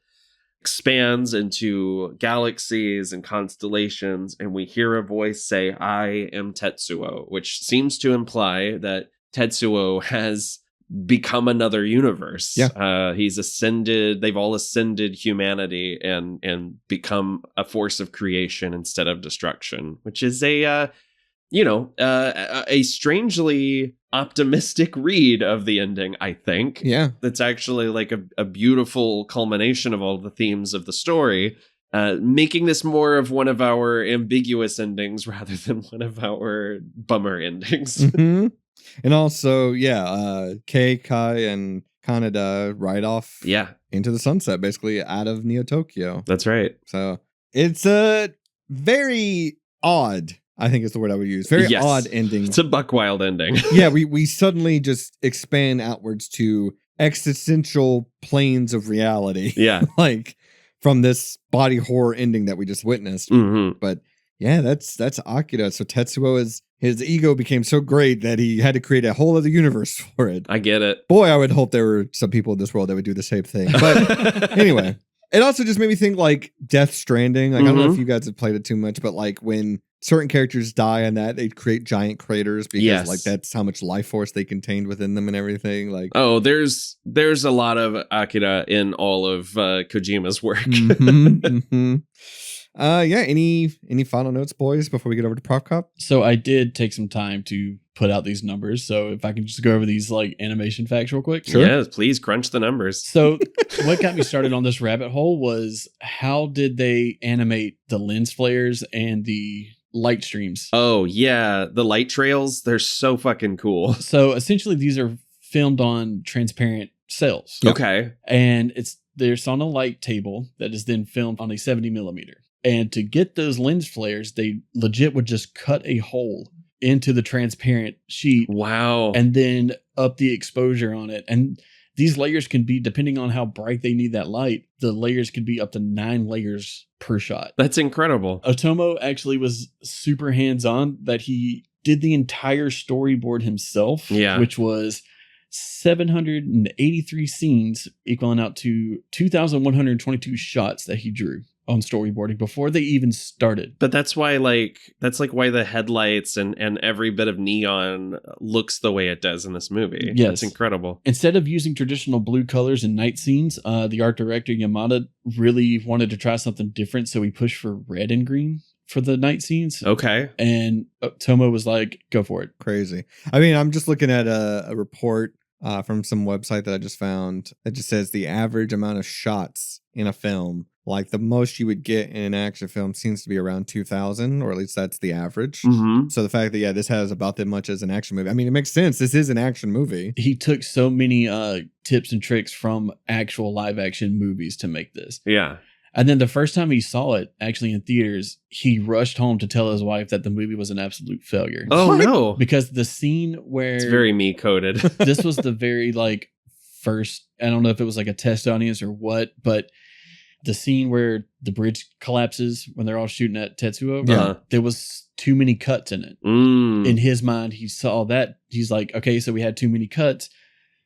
expands into galaxies and constellations, and we hear a voice say, "I am Tetsuo," which seems to imply that Tetsuo has become another universe. Yeah. He's ascended. They've all ascended humanity and become a force of creation instead of destruction, which is a strangely optimistic read of the ending, I think. Yeah. That's actually like a beautiful culmination of all the themes of the story, making this more of one of our ambiguous endings rather than one of our bummer endings. Mm-hmm. And also, Kei, Kai, and Kaneda ride off into the sunset, basically out of Neo Tokyo. That's right. So it's a very odd, I think is the word I would use. Very odd ending. It's a buck wild ending. Yeah, we suddenly just expand outwards to existential planes of reality. Yeah. Like from this body horror ending that we just witnessed. Mm-hmm. But yeah, that's Akira. So Tetsuo his ego became so great that he had to create a whole other universe for it. I get it. Boy, I would hope there were some people in this world that would do the same thing. But anyway, it also just made me think like Death Stranding. Like I don't know if you guys have played it too much, but like when certain characters die on that, they create giant craters because like that's how much life force they contained within them and everything. Like there's a lot of Akira in all of Kojima's work. Any final notes, boys, before we get over to Prop Cop? So I did take some time to put out these numbers. So if I can just go over these like animation facts real quick. Sure. Yes, please crunch the numbers. So what got me started on this rabbit hole was how did they animate the lens flares and the light streams? Oh yeah, the light trails, they're so fucking cool. So essentially these are filmed on transparent cells. Yep. Okay. And there's on a light table that is then filmed on a 70 millimeter. And to get those lens flares, they legit would just cut a hole into the transparent sheet. Wow. And then up the exposure on it. And these layers can be, depending on how bright they need that light, the layers could be up to 9 layers per shot. That's incredible. Ôtomo actually was super hands-on, that he did the entire storyboard himself, which was 783 scenes, equaling out to 2,122 shots that he drew on storyboarding before they even started. But that's why why the headlights and every bit of neon looks the way it does in this movie. Yes. It's incredible. Instead of using traditional blue colors in night scenes, the art director Yamada really wanted to try something different, so he pushed for red and green for the night scenes. Okay. And Ôtomo was like, go for it. Crazy. I mean, I'm just looking at a report from some website that I just found that just says the average amount of shots in a film, like the most you would get in an action film, seems to be around 2,000, or at least that's the average. Mm-hmm. So the fact that, this has about that much as an action movie. I mean, it makes sense. This is an action movie. He took so many tips and tricks from actual live action movies to make this. Yeah. And then the first time he saw it, actually in theaters, he rushed home to tell his wife that the movie was an absolute failure. Oh, What? no. Because the scene where... It's very me coded. This was the very, first... I don't know if it was a test audience or what, but the scene where the bridge collapses when they're all shooting at Tetsuo, there was too many cuts in it. In his mind, he saw that. He's like, okay, so we had too many cuts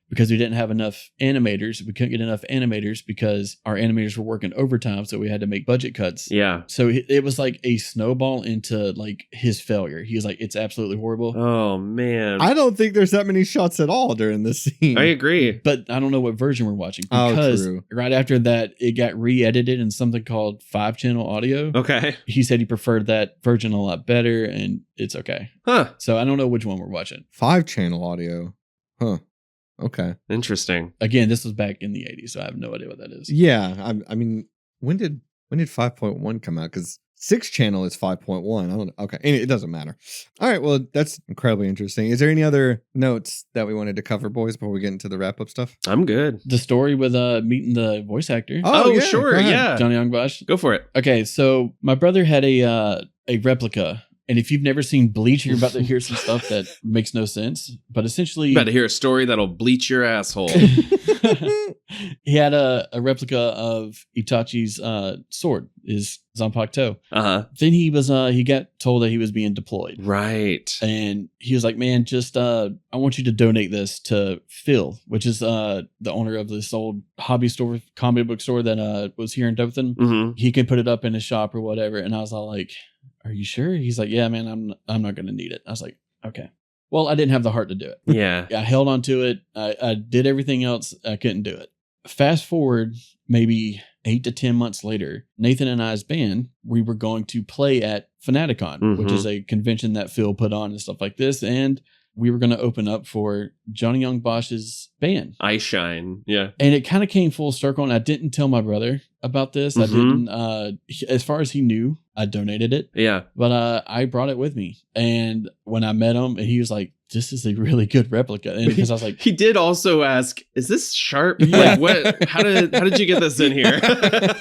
because we didn't have enough animators. We couldn't get enough animators because our animators were working overtime, so we had to make budget cuts. Yeah. So it was like a snowball into his failure. He was like, it's absolutely horrible. Oh, man. I don't think there's that many shots at all during this scene. I agree. But I don't know what version we're watching, because right after that, it got re-edited in something called 5-channel audio. Okay. He said he preferred that version a lot better, and it's okay. Huh. So I don't know which one we're watching. 5-channel audio. Huh. Okay. Interesting. Again, this was back in the 80s, so I have no idea what that is. Yeah. I mean, when did 5.1 come out? Because 6-channel is 5.1. I don't know. Okay. It doesn't matter. All right. Well, that's incredibly interesting. Is there any other notes that we wanted to cover, boys, before we get into the wrap-up stuff? I'm good. The story with meeting the voice actor. Oh, yeah, sure. Yeah. Johnny Young Bosch. Go for it. Okay, so my brother had a replica And if you've never seen Bleach, you're about to hear some stuff that makes no sense. But essentially, About to hear a story that'll bleach your asshole. he had a replica of Itachi's sword, his Zanpakuto. Then he got told that he was being deployed. Right. And he was like, man, just I want you to donate this to Phil, which is the owner of this old hobby store, comic book store that was here in Dothan. Mm-hmm. He can put it up in his shop or whatever. And I was all like, are you sure? He's like, yeah, man, I'm not going to need it. I was like, okay. Well, I didn't have the heart to do it. Yeah. I held on to it. I did everything else. I couldn't do it. Fast forward maybe 8 to 10 months later, Nathan and I's band, we were going to play at Fanaticon, which is a convention that Phil put on and stuff like this. And we were going to open up for Johnny Young Bosch's band. I Shine. Yeah. And it kind of came full circle. And I didn't tell my brother about this. I didn't, as far as he knew, I donated it. Yeah. But I brought it with me. And when I met him, he was like, this is a really good replica. And because I was like, he did also ask, is this sharp? Yeah. Like, what? How did you get this in here?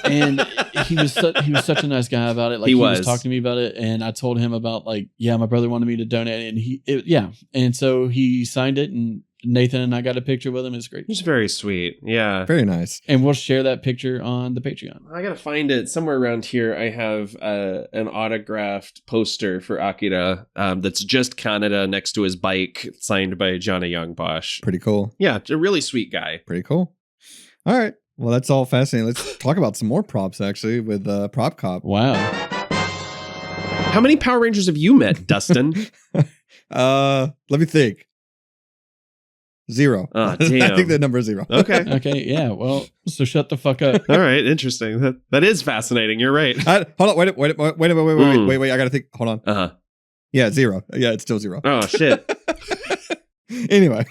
And he was such a nice guy about it. Like he was talking to me about it, and I told him about like, yeah, my brother wanted me to donate, and and so he signed it, and Nathan and I got a picture with him. It's great. It's very sweet. Yeah. Very nice. And we'll share that picture on the Patreon. I gotta find it somewhere around here. I have an autographed poster for Akira that's just Canada next to his bike, signed by Johnny Young Bosch. Pretty cool. Yeah, a really sweet guy. Pretty cool. All right. Well, that's all fascinating. Let's talk about some more props, actually, with Prop Cop. Wow. How many Power Rangers have you met, Dustin? Let me think. 0. Oh, damn. I think the number is 0. Okay. Okay. Yeah. Well, so shut the fuck up. All right. Interesting. That is fascinating. You're right. Hold on. Wait. I gotta think. Hold on. Uh-huh. Yeah, 0. Yeah, it's still 0. Oh, shit. Anyway,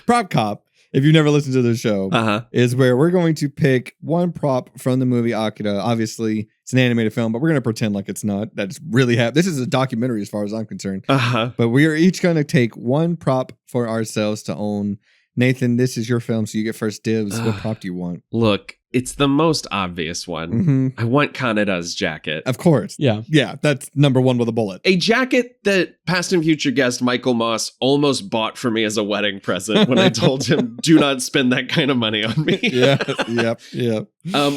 Prop Cop, if you've never listened to the show, is where we're going to pick one prop from the movie Akira. Obviously, it's an animated film, but we're going to pretend like it's not. That's really this is a documentary as far as I'm concerned. But we are each going to take one prop for ourselves to own. Nathan, this is your film, so you get first dibs. What prop do you want? Look, it's the most obvious one. I want Kanada's jacket. Of course. Yeah. Yeah, that's number one with a bullet. A jacket that past and future guest Michael Moss almost bought for me as a wedding present when I told him, do not spend that kind of money on me. Yep.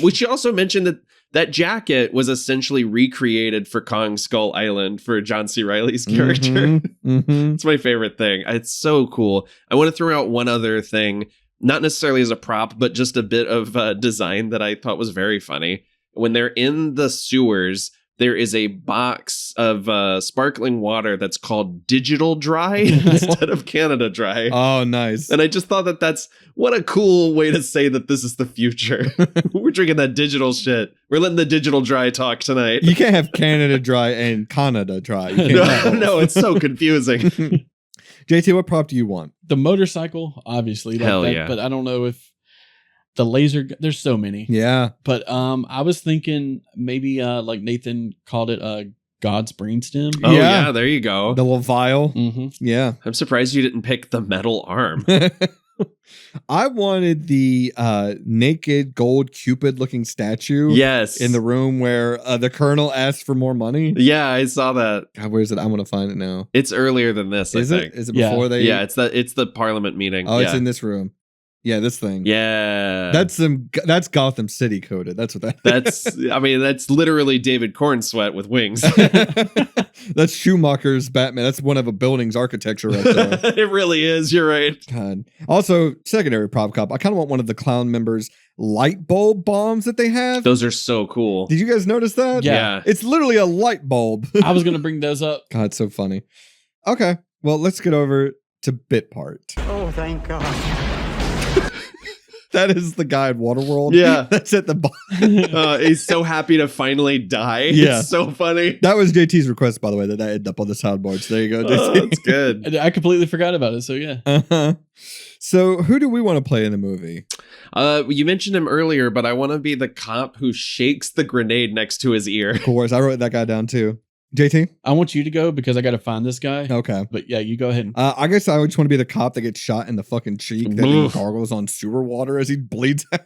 We should also mention that jacket was essentially recreated for Kong Skull Island for John C. Reilly's character. It's my favorite thing. It's so cool. I want to throw out one other thing, not necessarily as a prop, but just a bit of design that I thought was very funny. When they're in the sewers, there is a box of sparkling water that's called Digital Dry instead of Canada Dry. Oh, nice. And I just thought that's what a cool way to say that this is the future. We're drinking that digital shit. We're letting the Digital Dry talk tonight. You can't have Canada Dry and Canada Dry. No, it's so confusing. JT, what prop do you want? The motorcycle, obviously. Hell yeah. But I don't know if the laser, there's so many. Yeah. But I was thinking maybe like Nathan called it God's brainstem. Oh, yeah, there you go. The little vial. Yeah. I'm surprised you didn't pick the metal arm. I wanted the naked gold Cupid looking statue. Yes. In the room where the Colonel asked for more money. Yeah, I saw that. God, where is it? I'm going to find it now. It's earlier than this, I think. Is it before they? Yeah, it's the Parliament meeting. Oh, it's in this room. Yeah, this thing. Yeah. That's Gotham City coded. That's what that's literally David Cornsweet with wings. That's Schumacher's Batman. That's one of a building's architecture right there. It really is. You're right. God. Also, secondary prop cop. I kind of want one of the clown members' light bulb bombs that they have. Those are so cool. Did you guys notice that? Yeah. It's literally a light bulb. I was going to bring those up. God, it's so funny. Okay. Well, let's get over to bit part. Oh, thank God. That is the guy in Waterworld. Yeah. That's at the bottom. He's so happy to finally die. Yeah. It's so funny. That was JT's request, by the way, that ended up on the soundboard. So there you go, JT. That's good. I completely forgot about it. So yeah. Uh-huh. So who do we want to play in the movie? You mentioned him earlier, but I want to be the cop who shakes the grenade next to his ear. Of course. I wrote that guy down too. JT? I want you to go because I got to find this guy. Okay. But yeah, you go ahead. I guess I just want to be the cop that gets shot in the fucking cheek that he gargles on sewer water as he bleeds out.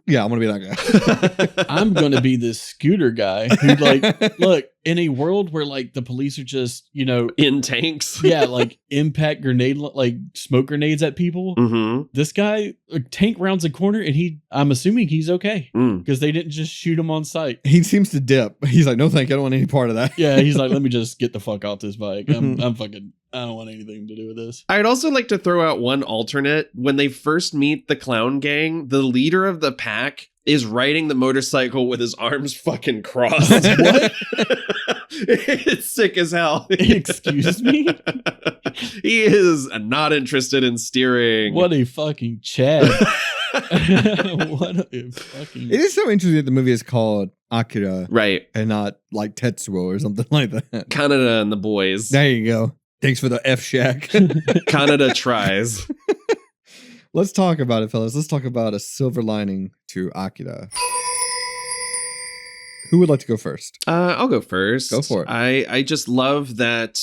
Yeah, I'm going to be that guy. I'm going to be this scooter guy who like, look, in a world where like the police are just, in tanks. yeah, like impact grenade, like smoke grenades at people. Mm-hmm. This guy, a tank rounds a corner and I'm assuming he's okay because they didn't just shoot him on sight. He seems to dip. He's like, no, thank you. I don't want any part of that. Yeah, he's like, let me just get the fuck off this bike. I don't want anything to do with this. I'd also like to throw out one alternate. When they first meet the clown gang, the leader of the pack is riding the motorcycle with his arms fucking crossed. What? It's sick as hell. Excuse me? He is not interested in steering. What a fucking Chad. What a fucking... It is so interesting that the movie is called Akira. Right. And not like Tetsuo or something like that. Kaneda and the boys. There you go. Thanks for the F Shack. Kaneda tries. Let's talk about it, fellas. Let's talk about a silver lining to Akira. Who would like to go first? I'll go first. Go for it. I just love that,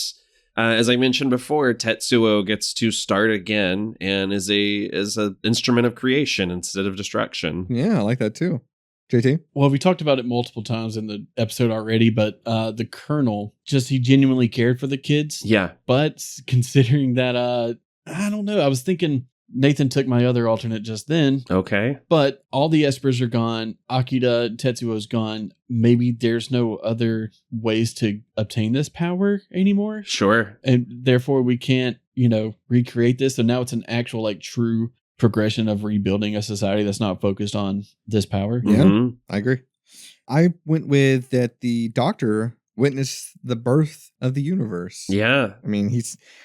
as I mentioned before, Tetsuo gets to start again and is an instrument of creation instead of destruction. Yeah, I like that too. JT? Well, we talked about it multiple times in the episode already, but the Colonel, he genuinely cared for the kids. Yeah. But considering that, I don't know, I was thinking Nathan took my other alternate just then. Okay. But all the Espers are gone. Akira, Tetsuo's gone. Maybe there's no other ways to obtain this power anymore. Sure. And therefore we can't, recreate this. So now it's an actual like true progression of rebuilding a society that's not focused on this power. Yeah, Mm-hmm. I agree. I went with that the Doctor witnessed the birth of the universe. Yeah. I mean,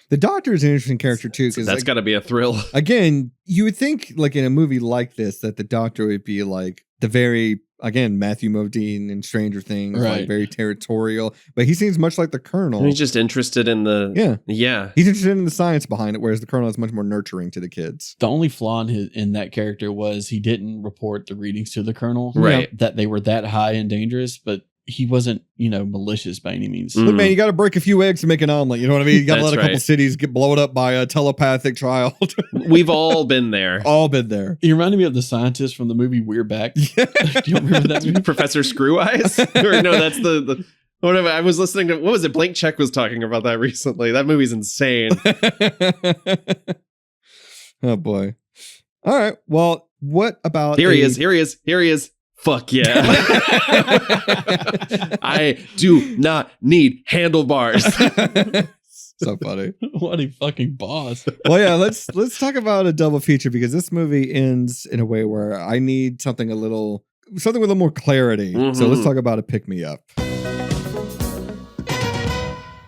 the Doctor is an interesting character too. Because That's got to be a thrill. Again, you would think like in a movie like this that the Doctor would be like the very, again, Matthew Modine in Stranger Things, right. Like very territorial. But he seems much like the Colonel. He's just interested in the... Yeah. He's interested in the science behind it, whereas the Colonel is much more nurturing to the kids. The only flaw in that character was he didn't report the readings to the Colonel. Right. That they were that high and dangerous, but he wasn't, malicious by any means. Look, man, you got to break a few eggs to make an omelet. You know what I mean? You got to That's let a couple right. cities get blown up by a telepathic child. We've all been there. All been there. He reminded me of the scientist from the movie We're Back. Do you remember that movie? Professor Screw Eyes? Or no, that's the whatever. I was listening to, what was it? Blank Check was talking about that recently. That movie's insane. Oh boy. All right. Well, what about Here he is. Fuck yeah. I do not need handlebars. So funny. What a fucking boss. Well, yeah, let's talk about a double feature because this movie ends in a way where I need something with a little more clarity. Mm-hmm. So let's talk about a pick me up.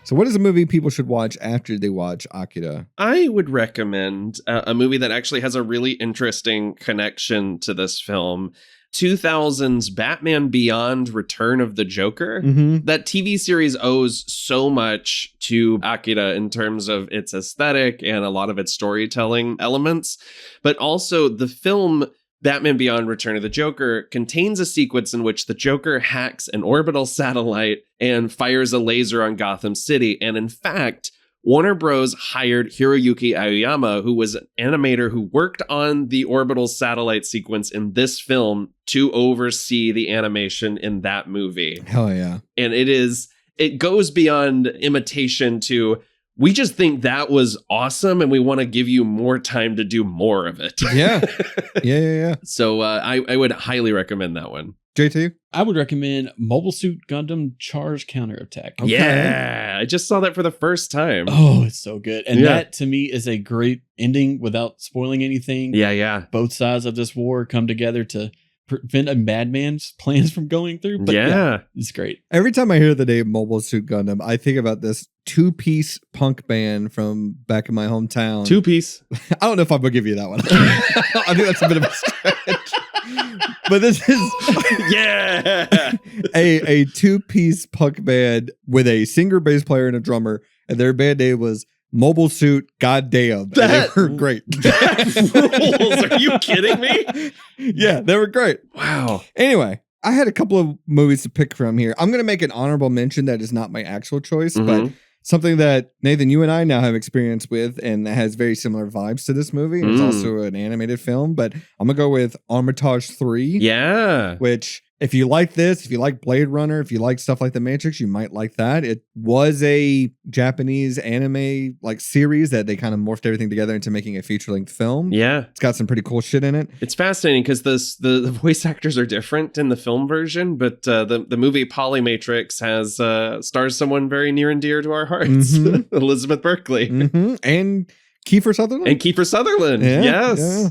So what is a movie people should watch after they watch Akira? I would recommend a movie that actually has a really interesting connection to this film. 2000's Batman Beyond Return of the Joker. Mm-hmm. That TV series owes so much to Akira in terms of its aesthetic and a lot of its storytelling elements. But also the film Batman Beyond Return of the Joker contains a sequence in which the Joker hacks an orbital satellite and fires a laser on Gotham City. And in fact, Warner Bros. Hired Hiroyuki Aoyama, who was an animator who worked on the orbital satellite sequence in this film, to oversee the animation in that movie. Hell yeah. And it goes beyond imitation to, we just think that was awesome and we want to give you more time to do more of it. Yeah. Yeah. So I would highly recommend that one. JT? I would recommend Mobile Suit Gundam Charge Counterattack. Okay. Yeah, I just saw that for the first time. Oh, it's so good. And Yeah. that to me is a great ending without spoiling anything. Yeah. Both sides of this war come together to prevent a madman's plans from going through. But Yeah. it's great. Every time I hear the name Mobile Suit Gundam, I think about this two-piece punk band from back in my hometown. Two-piece. I don't know if I'm going to give you that one. I think that's a bit of a stretch. But this is Yeah. a two-piece punk band with a singer, bass player, and a drummer. And their band name was Mobile Suit Goddamn. And they were great. That rules. Are you kidding me? Yeah, they were great. Wow. Anyway, I had a couple of movies to pick from here. I'm going to make an honorable mention that is not my actual choice, but something that, Nathan, you and I now have experience with and that has very similar vibes to this movie. It's also an animated film, but I'm going to go with Armitage 3. Yeah. Which if you like this, if you like Blade Runner, if you like stuff like The Matrix, you might like that. It was a Japanese anime like series that they kind of morphed everything together into making a feature-length film. Yeah. It's got some pretty cool shit in it. It's fascinating because the voice actors are different in the film version, but the movie Polymatrix has stars someone very near and dear to our hearts, Elizabeth Berkley. And Kiefer Sutherland. Yes. Yeah.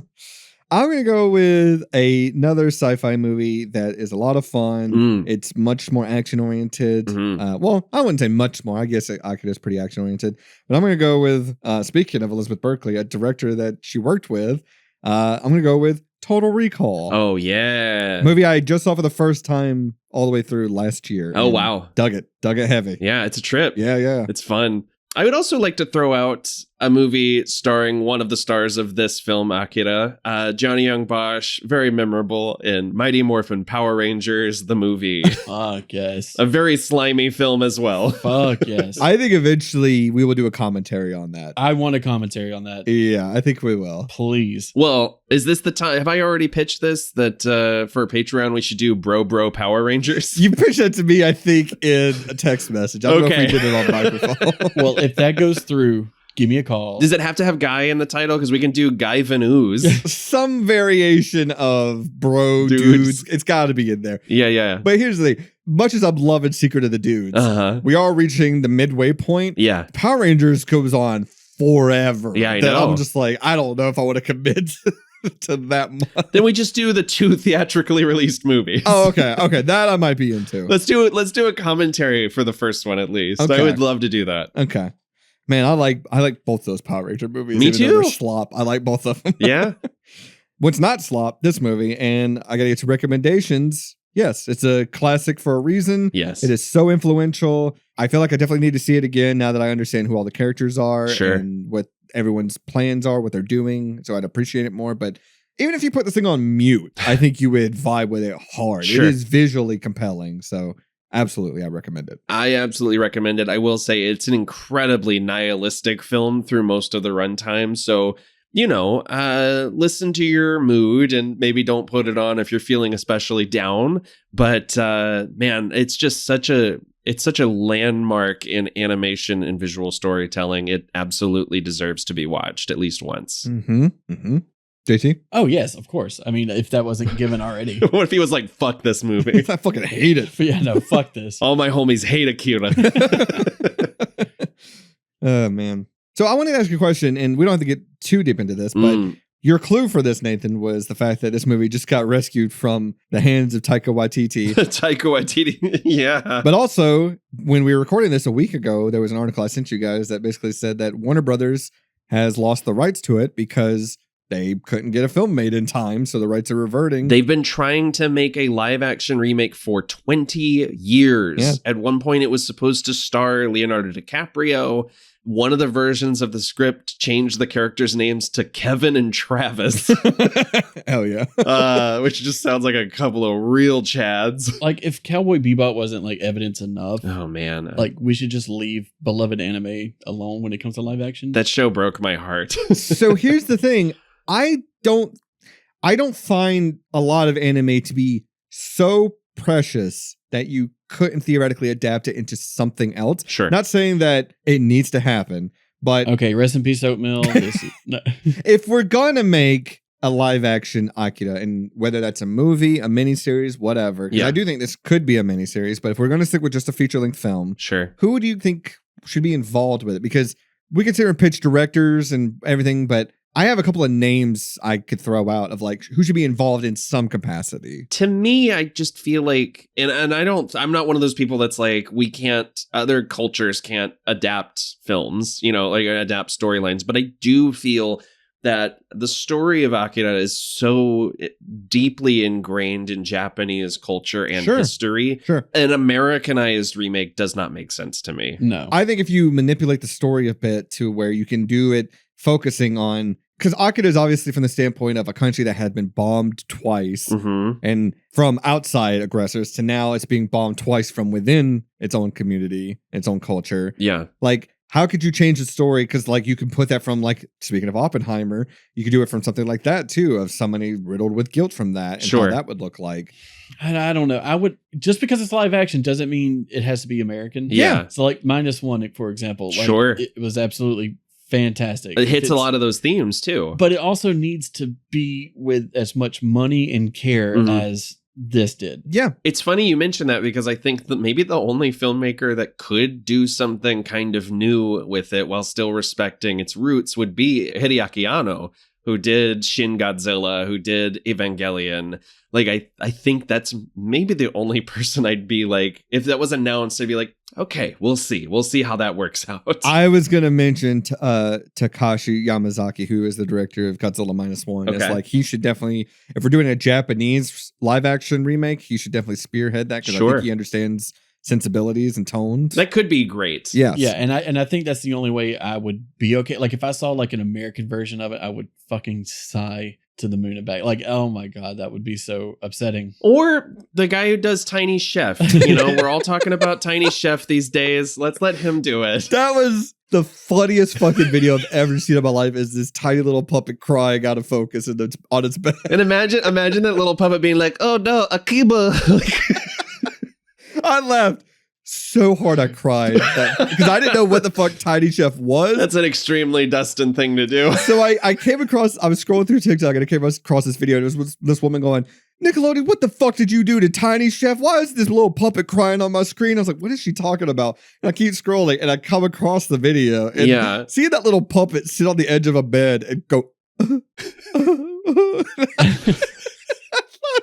I'm going to go with another sci-fi movie that is a lot of fun. It's much more action-oriented. Well, I wouldn't say much more. I guess Akira's pretty action-oriented. But I'm going to go with, speaking of Elizabeth Berkley, a director that she worked with, I'm going to go with Total Recall. Oh, yeah. Movie I just saw for the first time all the way through last year. Oh, wow. Dug it heavy. Yeah, it's a trip. Yeah. It's fun. I would also like to throw out a movie starring one of the stars of this film, Akira, Johnny Young Bosch, very memorable in Mighty Morphin Power Rangers, the movie. Fuck yes. A very slimy film as well. Fuck yes. I think eventually we will do a commentary on that. I want a commentary on that. Yeah, I think we will. Please. Well, is this the time? Have I already pitched this that for Patreon we should do Bro Power Rangers? You pitched that to me, I think, in a text message. I don't know if we did it on microphone. Well, if that goes through, give me a call. Does it have to have Guy in the title? Because we can do Guy Van Ooze. Some variation of bro dudes. It's got to be in there. Yeah. But here's the thing. Much as I'm loving Secret of the Dudes, we are reaching the midway point. Yeah. Power Rangers goes on forever. Yeah, I know. I'm just like, I don't know if I want to commit to that much. Then we just do the 2 theatrically released movies. Oh, okay. That I might be into. Let's do it. Let's do a commentary for the first one at least. Okay. I would love to do that. Okay. Man, I like both those Power Ranger movies. Me even though too. they're slop. I like both of them. Yeah. What's not slop, this movie, and I gotta get to recommendations. Yes, it's a classic for a reason. Yes. It is so influential. I feel like I definitely need to see it again now that I understand who all the characters are and what everyone's plans are, what they're doing. So I'd appreciate it more. But even if you put this thing on mute, I think you would vibe with it hard. Sure. It is visually compelling. So absolutely, I recommend it. I absolutely recommend it. I will say it's an incredibly nihilistic film through most of the runtime. So, listen to your mood and maybe don't put it on if you're feeling especially down. But man, it's just such a landmark in animation and visual storytelling. It absolutely deserves to be watched at least once. JT? Oh, yes, of course. I mean, if that wasn't given already. What if he was like, fuck this movie? I fucking hate it. Yeah, no, fuck this. All my homies hate Akira. Oh, man. So I wanted to ask you a question, and we don't have to get too deep into this, but your clue for this, Nathan, was the fact that this movie just got rescued from the hands of Taika Waititi. Yeah. But also, when we were recording this a week ago, there was an article I sent you guys that basically said that Warner Brothers has lost the rights to it because they couldn't get a film made in time, so the rights are reverting. They've been trying to make a live-action remake for 20 years. Yeah. At one point, it was supposed to star Leonardo DiCaprio. One of the versions of the script changed the characters' names to Kevin and Travis. Hell yeah. Which just sounds like a couple of real chads. Like, if Cowboy Bebop wasn't, like, evidence enough, Oh, man. like, we should just leave beloved anime alone when it comes to live action. That show broke my heart. So here's the thing. I don't find a lot of anime to be so precious that you couldn't theoretically adapt it into something else. Sure. Not saying that it needs to happen, but Okay, rest in peace, Oatmeal. No. if we're gonna make a live action Akira, and whether that's a movie, a miniseries, whatever, 'cause Yeah. I do think this could be a miniseries, but if we're gonna stick with just a feature-length film, Sure. who do you think should be involved with it? Because we can sit here and pitch directors and everything, but I have a couple of names I could throw out of like who should be involved in some capacity. To me, I just feel like, and I'm not one of those people that's like, other cultures can't adapt films, like adapt storylines. But I do feel that the story of Akira is so deeply ingrained in Japanese culture and history. Sure. An Americanized remake does not make sense to me. No. I think if you manipulate the story a bit to where you can do it focusing on, because Akira is obviously from the standpoint of a country that had been bombed twice and from outside aggressors to now it's being bombed twice from within its own community, its own culture. Yeah. Like, how could you change the story? Because like you can put that from like, speaking of Oppenheimer, you could do it from something like that too, of somebody riddled with guilt from that and how that would look like. I don't know. I would, just because it's live action doesn't mean it has to be American. Yeah. So like -1, for example, like, sure, it was absolutely fantastic. It hits a lot of those themes too. But it also needs to be with as much money and care as this did. Yeah. It's funny you mentioned that because I think that maybe the only filmmaker that could do something kind of new with it while still respecting its roots would be Hideaki Anno, who did Shin Godzilla, who did Evangelion. Like, I think that's maybe the only person I'd be like, if that was announced, I'd be like, okay, we'll see. We'll see how that works out. I was going to mention Takashi Yamazaki, who is the director of Godzilla -1. Okay. It's like, he should definitely, if we're doing a Japanese live action remake, he should definitely spearhead that because I think he understands sensibilities and tones. That could be great. Yes. Yeah, and I think that's the only way I would be okay. Like if I saw like an American version of it, I would fucking sigh to the moon and back. Like, oh my God, that would be so upsetting. Or the guy who does Tiny Chef. You know, we're all talking about Tiny Chef these days. Let's let him do it. That was the funniest fucking video I've ever seen in my life, is this tiny little puppet crying out of focus and it's on its back. And imagine that little puppet being like, oh no, Akiba. I laughed so hard I cried because I didn't know what the fuck Tiny Chef was. That's an extremely Dustin thing to do. So I came across, I was scrolling through TikTok and I came across this video and it was this woman going, Nickelodeon, what the fuck did you do to Tiny Chef? Why is this little puppet crying on my screen? I was like, what is she talking about? And I keep scrolling and I come across the video and seeing that little puppet sit on the edge of a bed and go,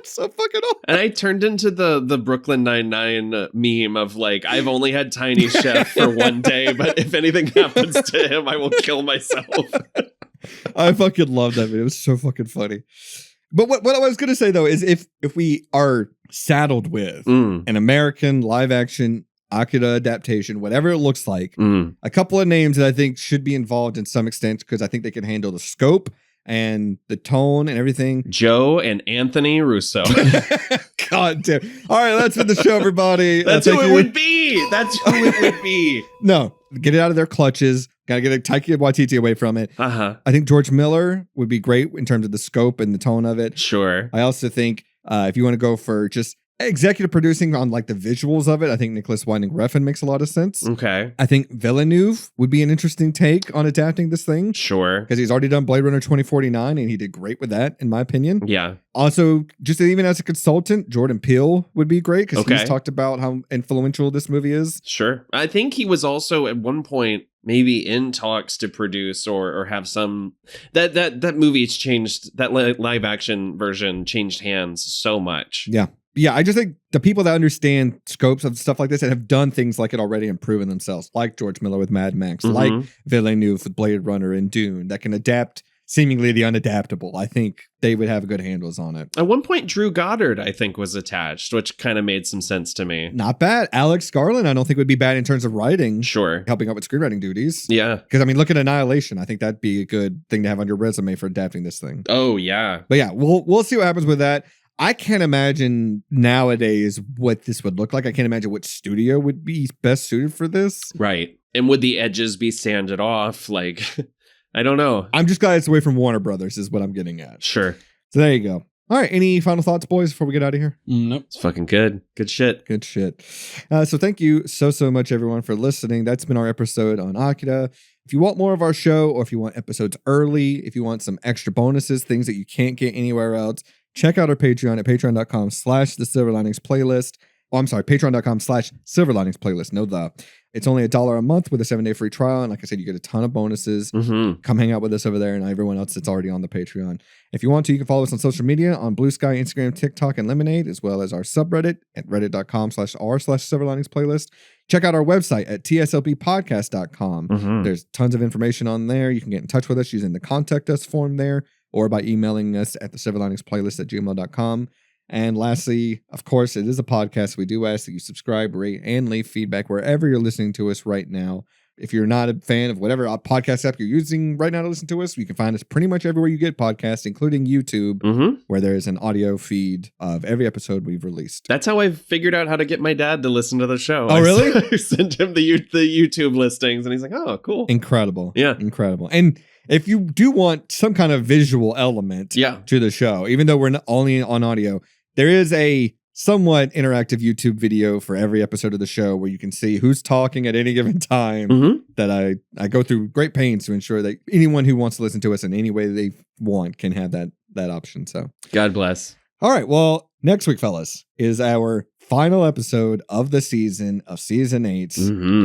so fucking old. And I turned into the Brooklyn Nine-Nine meme of like, I've only had Tiny Chef for one day, but if anything happens to him, I will kill myself. I fucking love that video. It was so fucking funny. But what I was going to say though is if we are saddled with an American live action Akira adaptation, whatever it looks like, a couple of names that I think should be involved in some extent because I think they can handle the scope and the tone and everything. Joe and Anthony Russo. God damn. All right, that's for the show, everybody. That's who it would be. That's who it would be. No, get it out of their clutches. Gotta get Taika Waititi away from it. I think George Miller would be great in terms of the scope and the tone of it. Sure. I also think if you want to go for just executive producing on like the visuals of it, I think Nicholas Winding Refn makes a lot of sense. Okay. I think Villeneuve would be an interesting take on adapting this thing. Sure. Because he's already done Blade Runner 2049 and he did great with that, in my opinion. Yeah. Also, just even as a consultant, Jordan Peele would be great because he's talked about how influential this movie is. Sure. I think he was also at one point maybe in talks to produce or have some that movie's changed, that live action version changed hands so much. Yeah, I just think the people that understand scopes of stuff like this and have done things like it already and proven themselves, like George Miller with Mad Max, like Villeneuve with Blade Runner and Dune, that can adapt seemingly the unadaptable. I think they would have good handles on it. At one point, Drew Goddard, I think, was attached, which kind of made some sense to me. Not bad. Alex Garland, I don't think would be bad in terms of writing. Sure. Helping out with screenwriting duties. Yeah. Because, I mean, look at Annihilation. I think that'd be a good thing to have on your resume for adapting this thing. Oh, yeah. But yeah, we'll see what happens with that. I can't imagine nowadays what this would look like. I can't imagine what studio would be best suited for this. Right. And would the edges be sanded off? Like, I don't know. I'm just glad it's away from Warner Brothers is what I'm getting at. Sure. So there you go. All right. Any final thoughts, boys, before we get out of here? Nope. It's fucking good. Good shit. Good shit. So thank you so much, everyone, for listening. That's been our episode on Akira. If you want more of our show, or if you want episodes early, if you want some extra bonuses, things that you can't get anywhere else, check out our Patreon at patreon.com/the Silver Linings Playlist. Oh, I'm sorry, patreon.com/Silver Linings Playlist. No, it's only $1 a month with a 7-day free trial. And like I said, you get a ton of bonuses. Come hang out with us over there and everyone else that's already on the Patreon. If you want to, you can follow us on social media on Blue Sky, Instagram, TikTok, and Lemonade, as well as our subreddit at reddit.com/r/Silver Linings Playlist. Check out our website at tslppodcast.com. There's tons of information on there. You can get in touch with us using the contact us form there, or by emailing us at the silverliningsplaylist@gmail.com. And lastly, of course, it is a podcast. We do ask that you subscribe, rate, and leave feedback wherever you're listening to us right now. If you're not a fan of whatever podcast app you're using right now to listen to us, you can find us pretty much everywhere you get podcasts, including YouTube, where there is an audio feed of every episode we've released. That's how I figured out how to get my dad to listen to the show. Oh, really? I sent him the YouTube listings, and he's like, oh, cool. Incredible. Yeah. Incredible. And if you do want some kind of visual element to the show, even though we're not only on audio, there is a somewhat interactive YouTube video for every episode of the show where you can see who's talking at any given time. That I go through great pains to ensure that anyone who wants to listen to us in any way they want can have that option. So God bless. All right. Well, next week, fellas, is our final episode of the season of season 8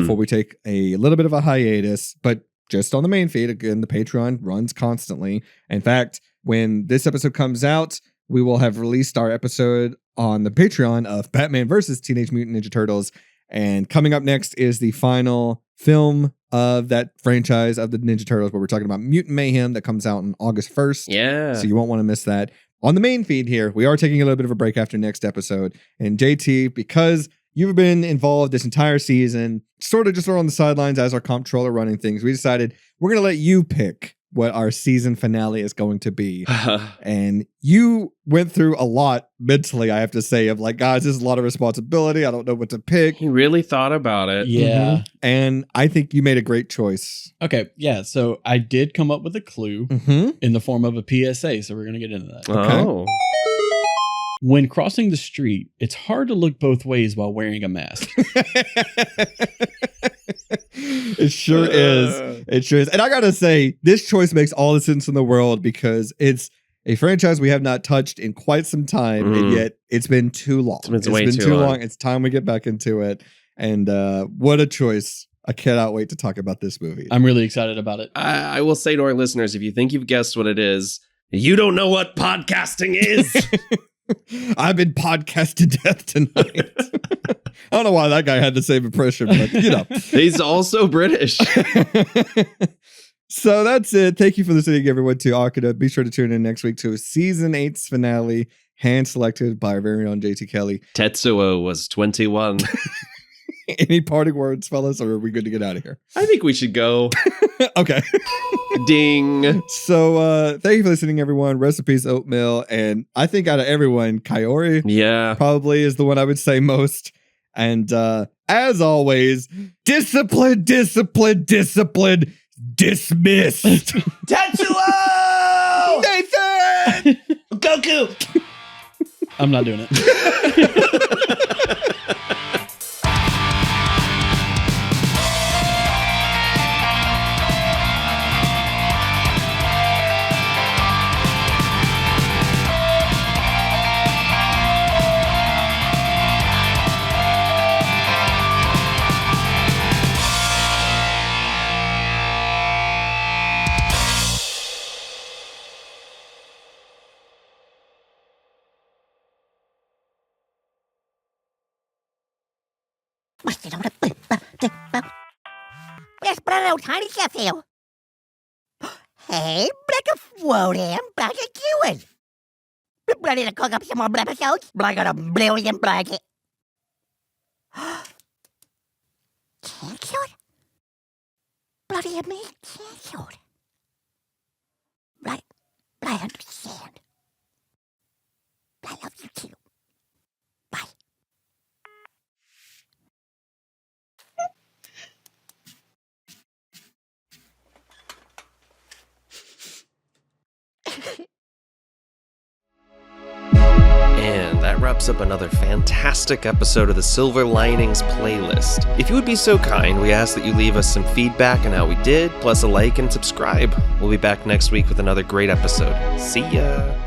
before we take a little bit of a hiatus, but just on the main feed. Again, the Patreon runs constantly. In fact, when this episode comes out, we will have released our episode on the Patreon of Batman versus Teenage Mutant Ninja Turtles. And coming up next is the final film of that franchise of the Ninja Turtles, where we're talking about Mutant Mayhem, that comes out on August 1st. Yeah. So you won't want to miss that. On the main feed here, we are taking a little bit of a break after next episode. And JT, because you've been involved this entire season, sort of just on the sidelines as our comptroller running things, we decided we're going to let you pick what our season finale is going to be. And you went through a lot mentally, I have to say, of like, guys, this is a lot of responsibility. I don't know what to pick. He really thought about it. Yeah. And I think you made a great choice. Okay. Yeah. So I did come up with a clue in the form of a PSA. So we're going to get into that. Okay. Oh. When crossing the street, it's hard to look both ways while wearing a mask. It sure is. It sure is. And I gotta say, this choice makes all the sense in the world because it's a franchise we have not touched in quite some time, and yet it's been too long. It's been too long. It's time we get back into it. And what a choice. I cannot wait to talk about this movie. I'm really excited about it. I will say to our listeners, if you think you've guessed what it is, you don't know what podcasting is. I've been podcast to death tonight. I don't know why that guy had the same impression, but you know. He's also British. So that's it. Thank you for listening, everyone, to Akira. Be sure to tune in next week to season 8's finale, hand selected by our very own JT Kelly. Tetsuo was 21. Any parting words, fellas, or are we good to get out of here? I think we should go. Okay. Ding. So thank you for listening, everyone. Rest in peace, Oatmeal. And I think out of everyone, Kaori probably is the one I would say most. And as always, discipline, discipline, discipline, dismissed. Tetsuo! Nathan! Goku! I'm not doing it. Yes, but I know tiny Sheffield. Hey, Black of Wodan, Black of Kewan. Ready to cook up some more episodes? Black of a brilliant blanket. Cancelled? Bloody me, cancelled. Right, I understand. I love you too. Bye. And that wraps up another fantastic episode of the Silver Linings playlist. If you would be so kind, we ask that you leave us some feedback on how we did, plus a like and subscribe. We'll be back next week with another great episode. See ya!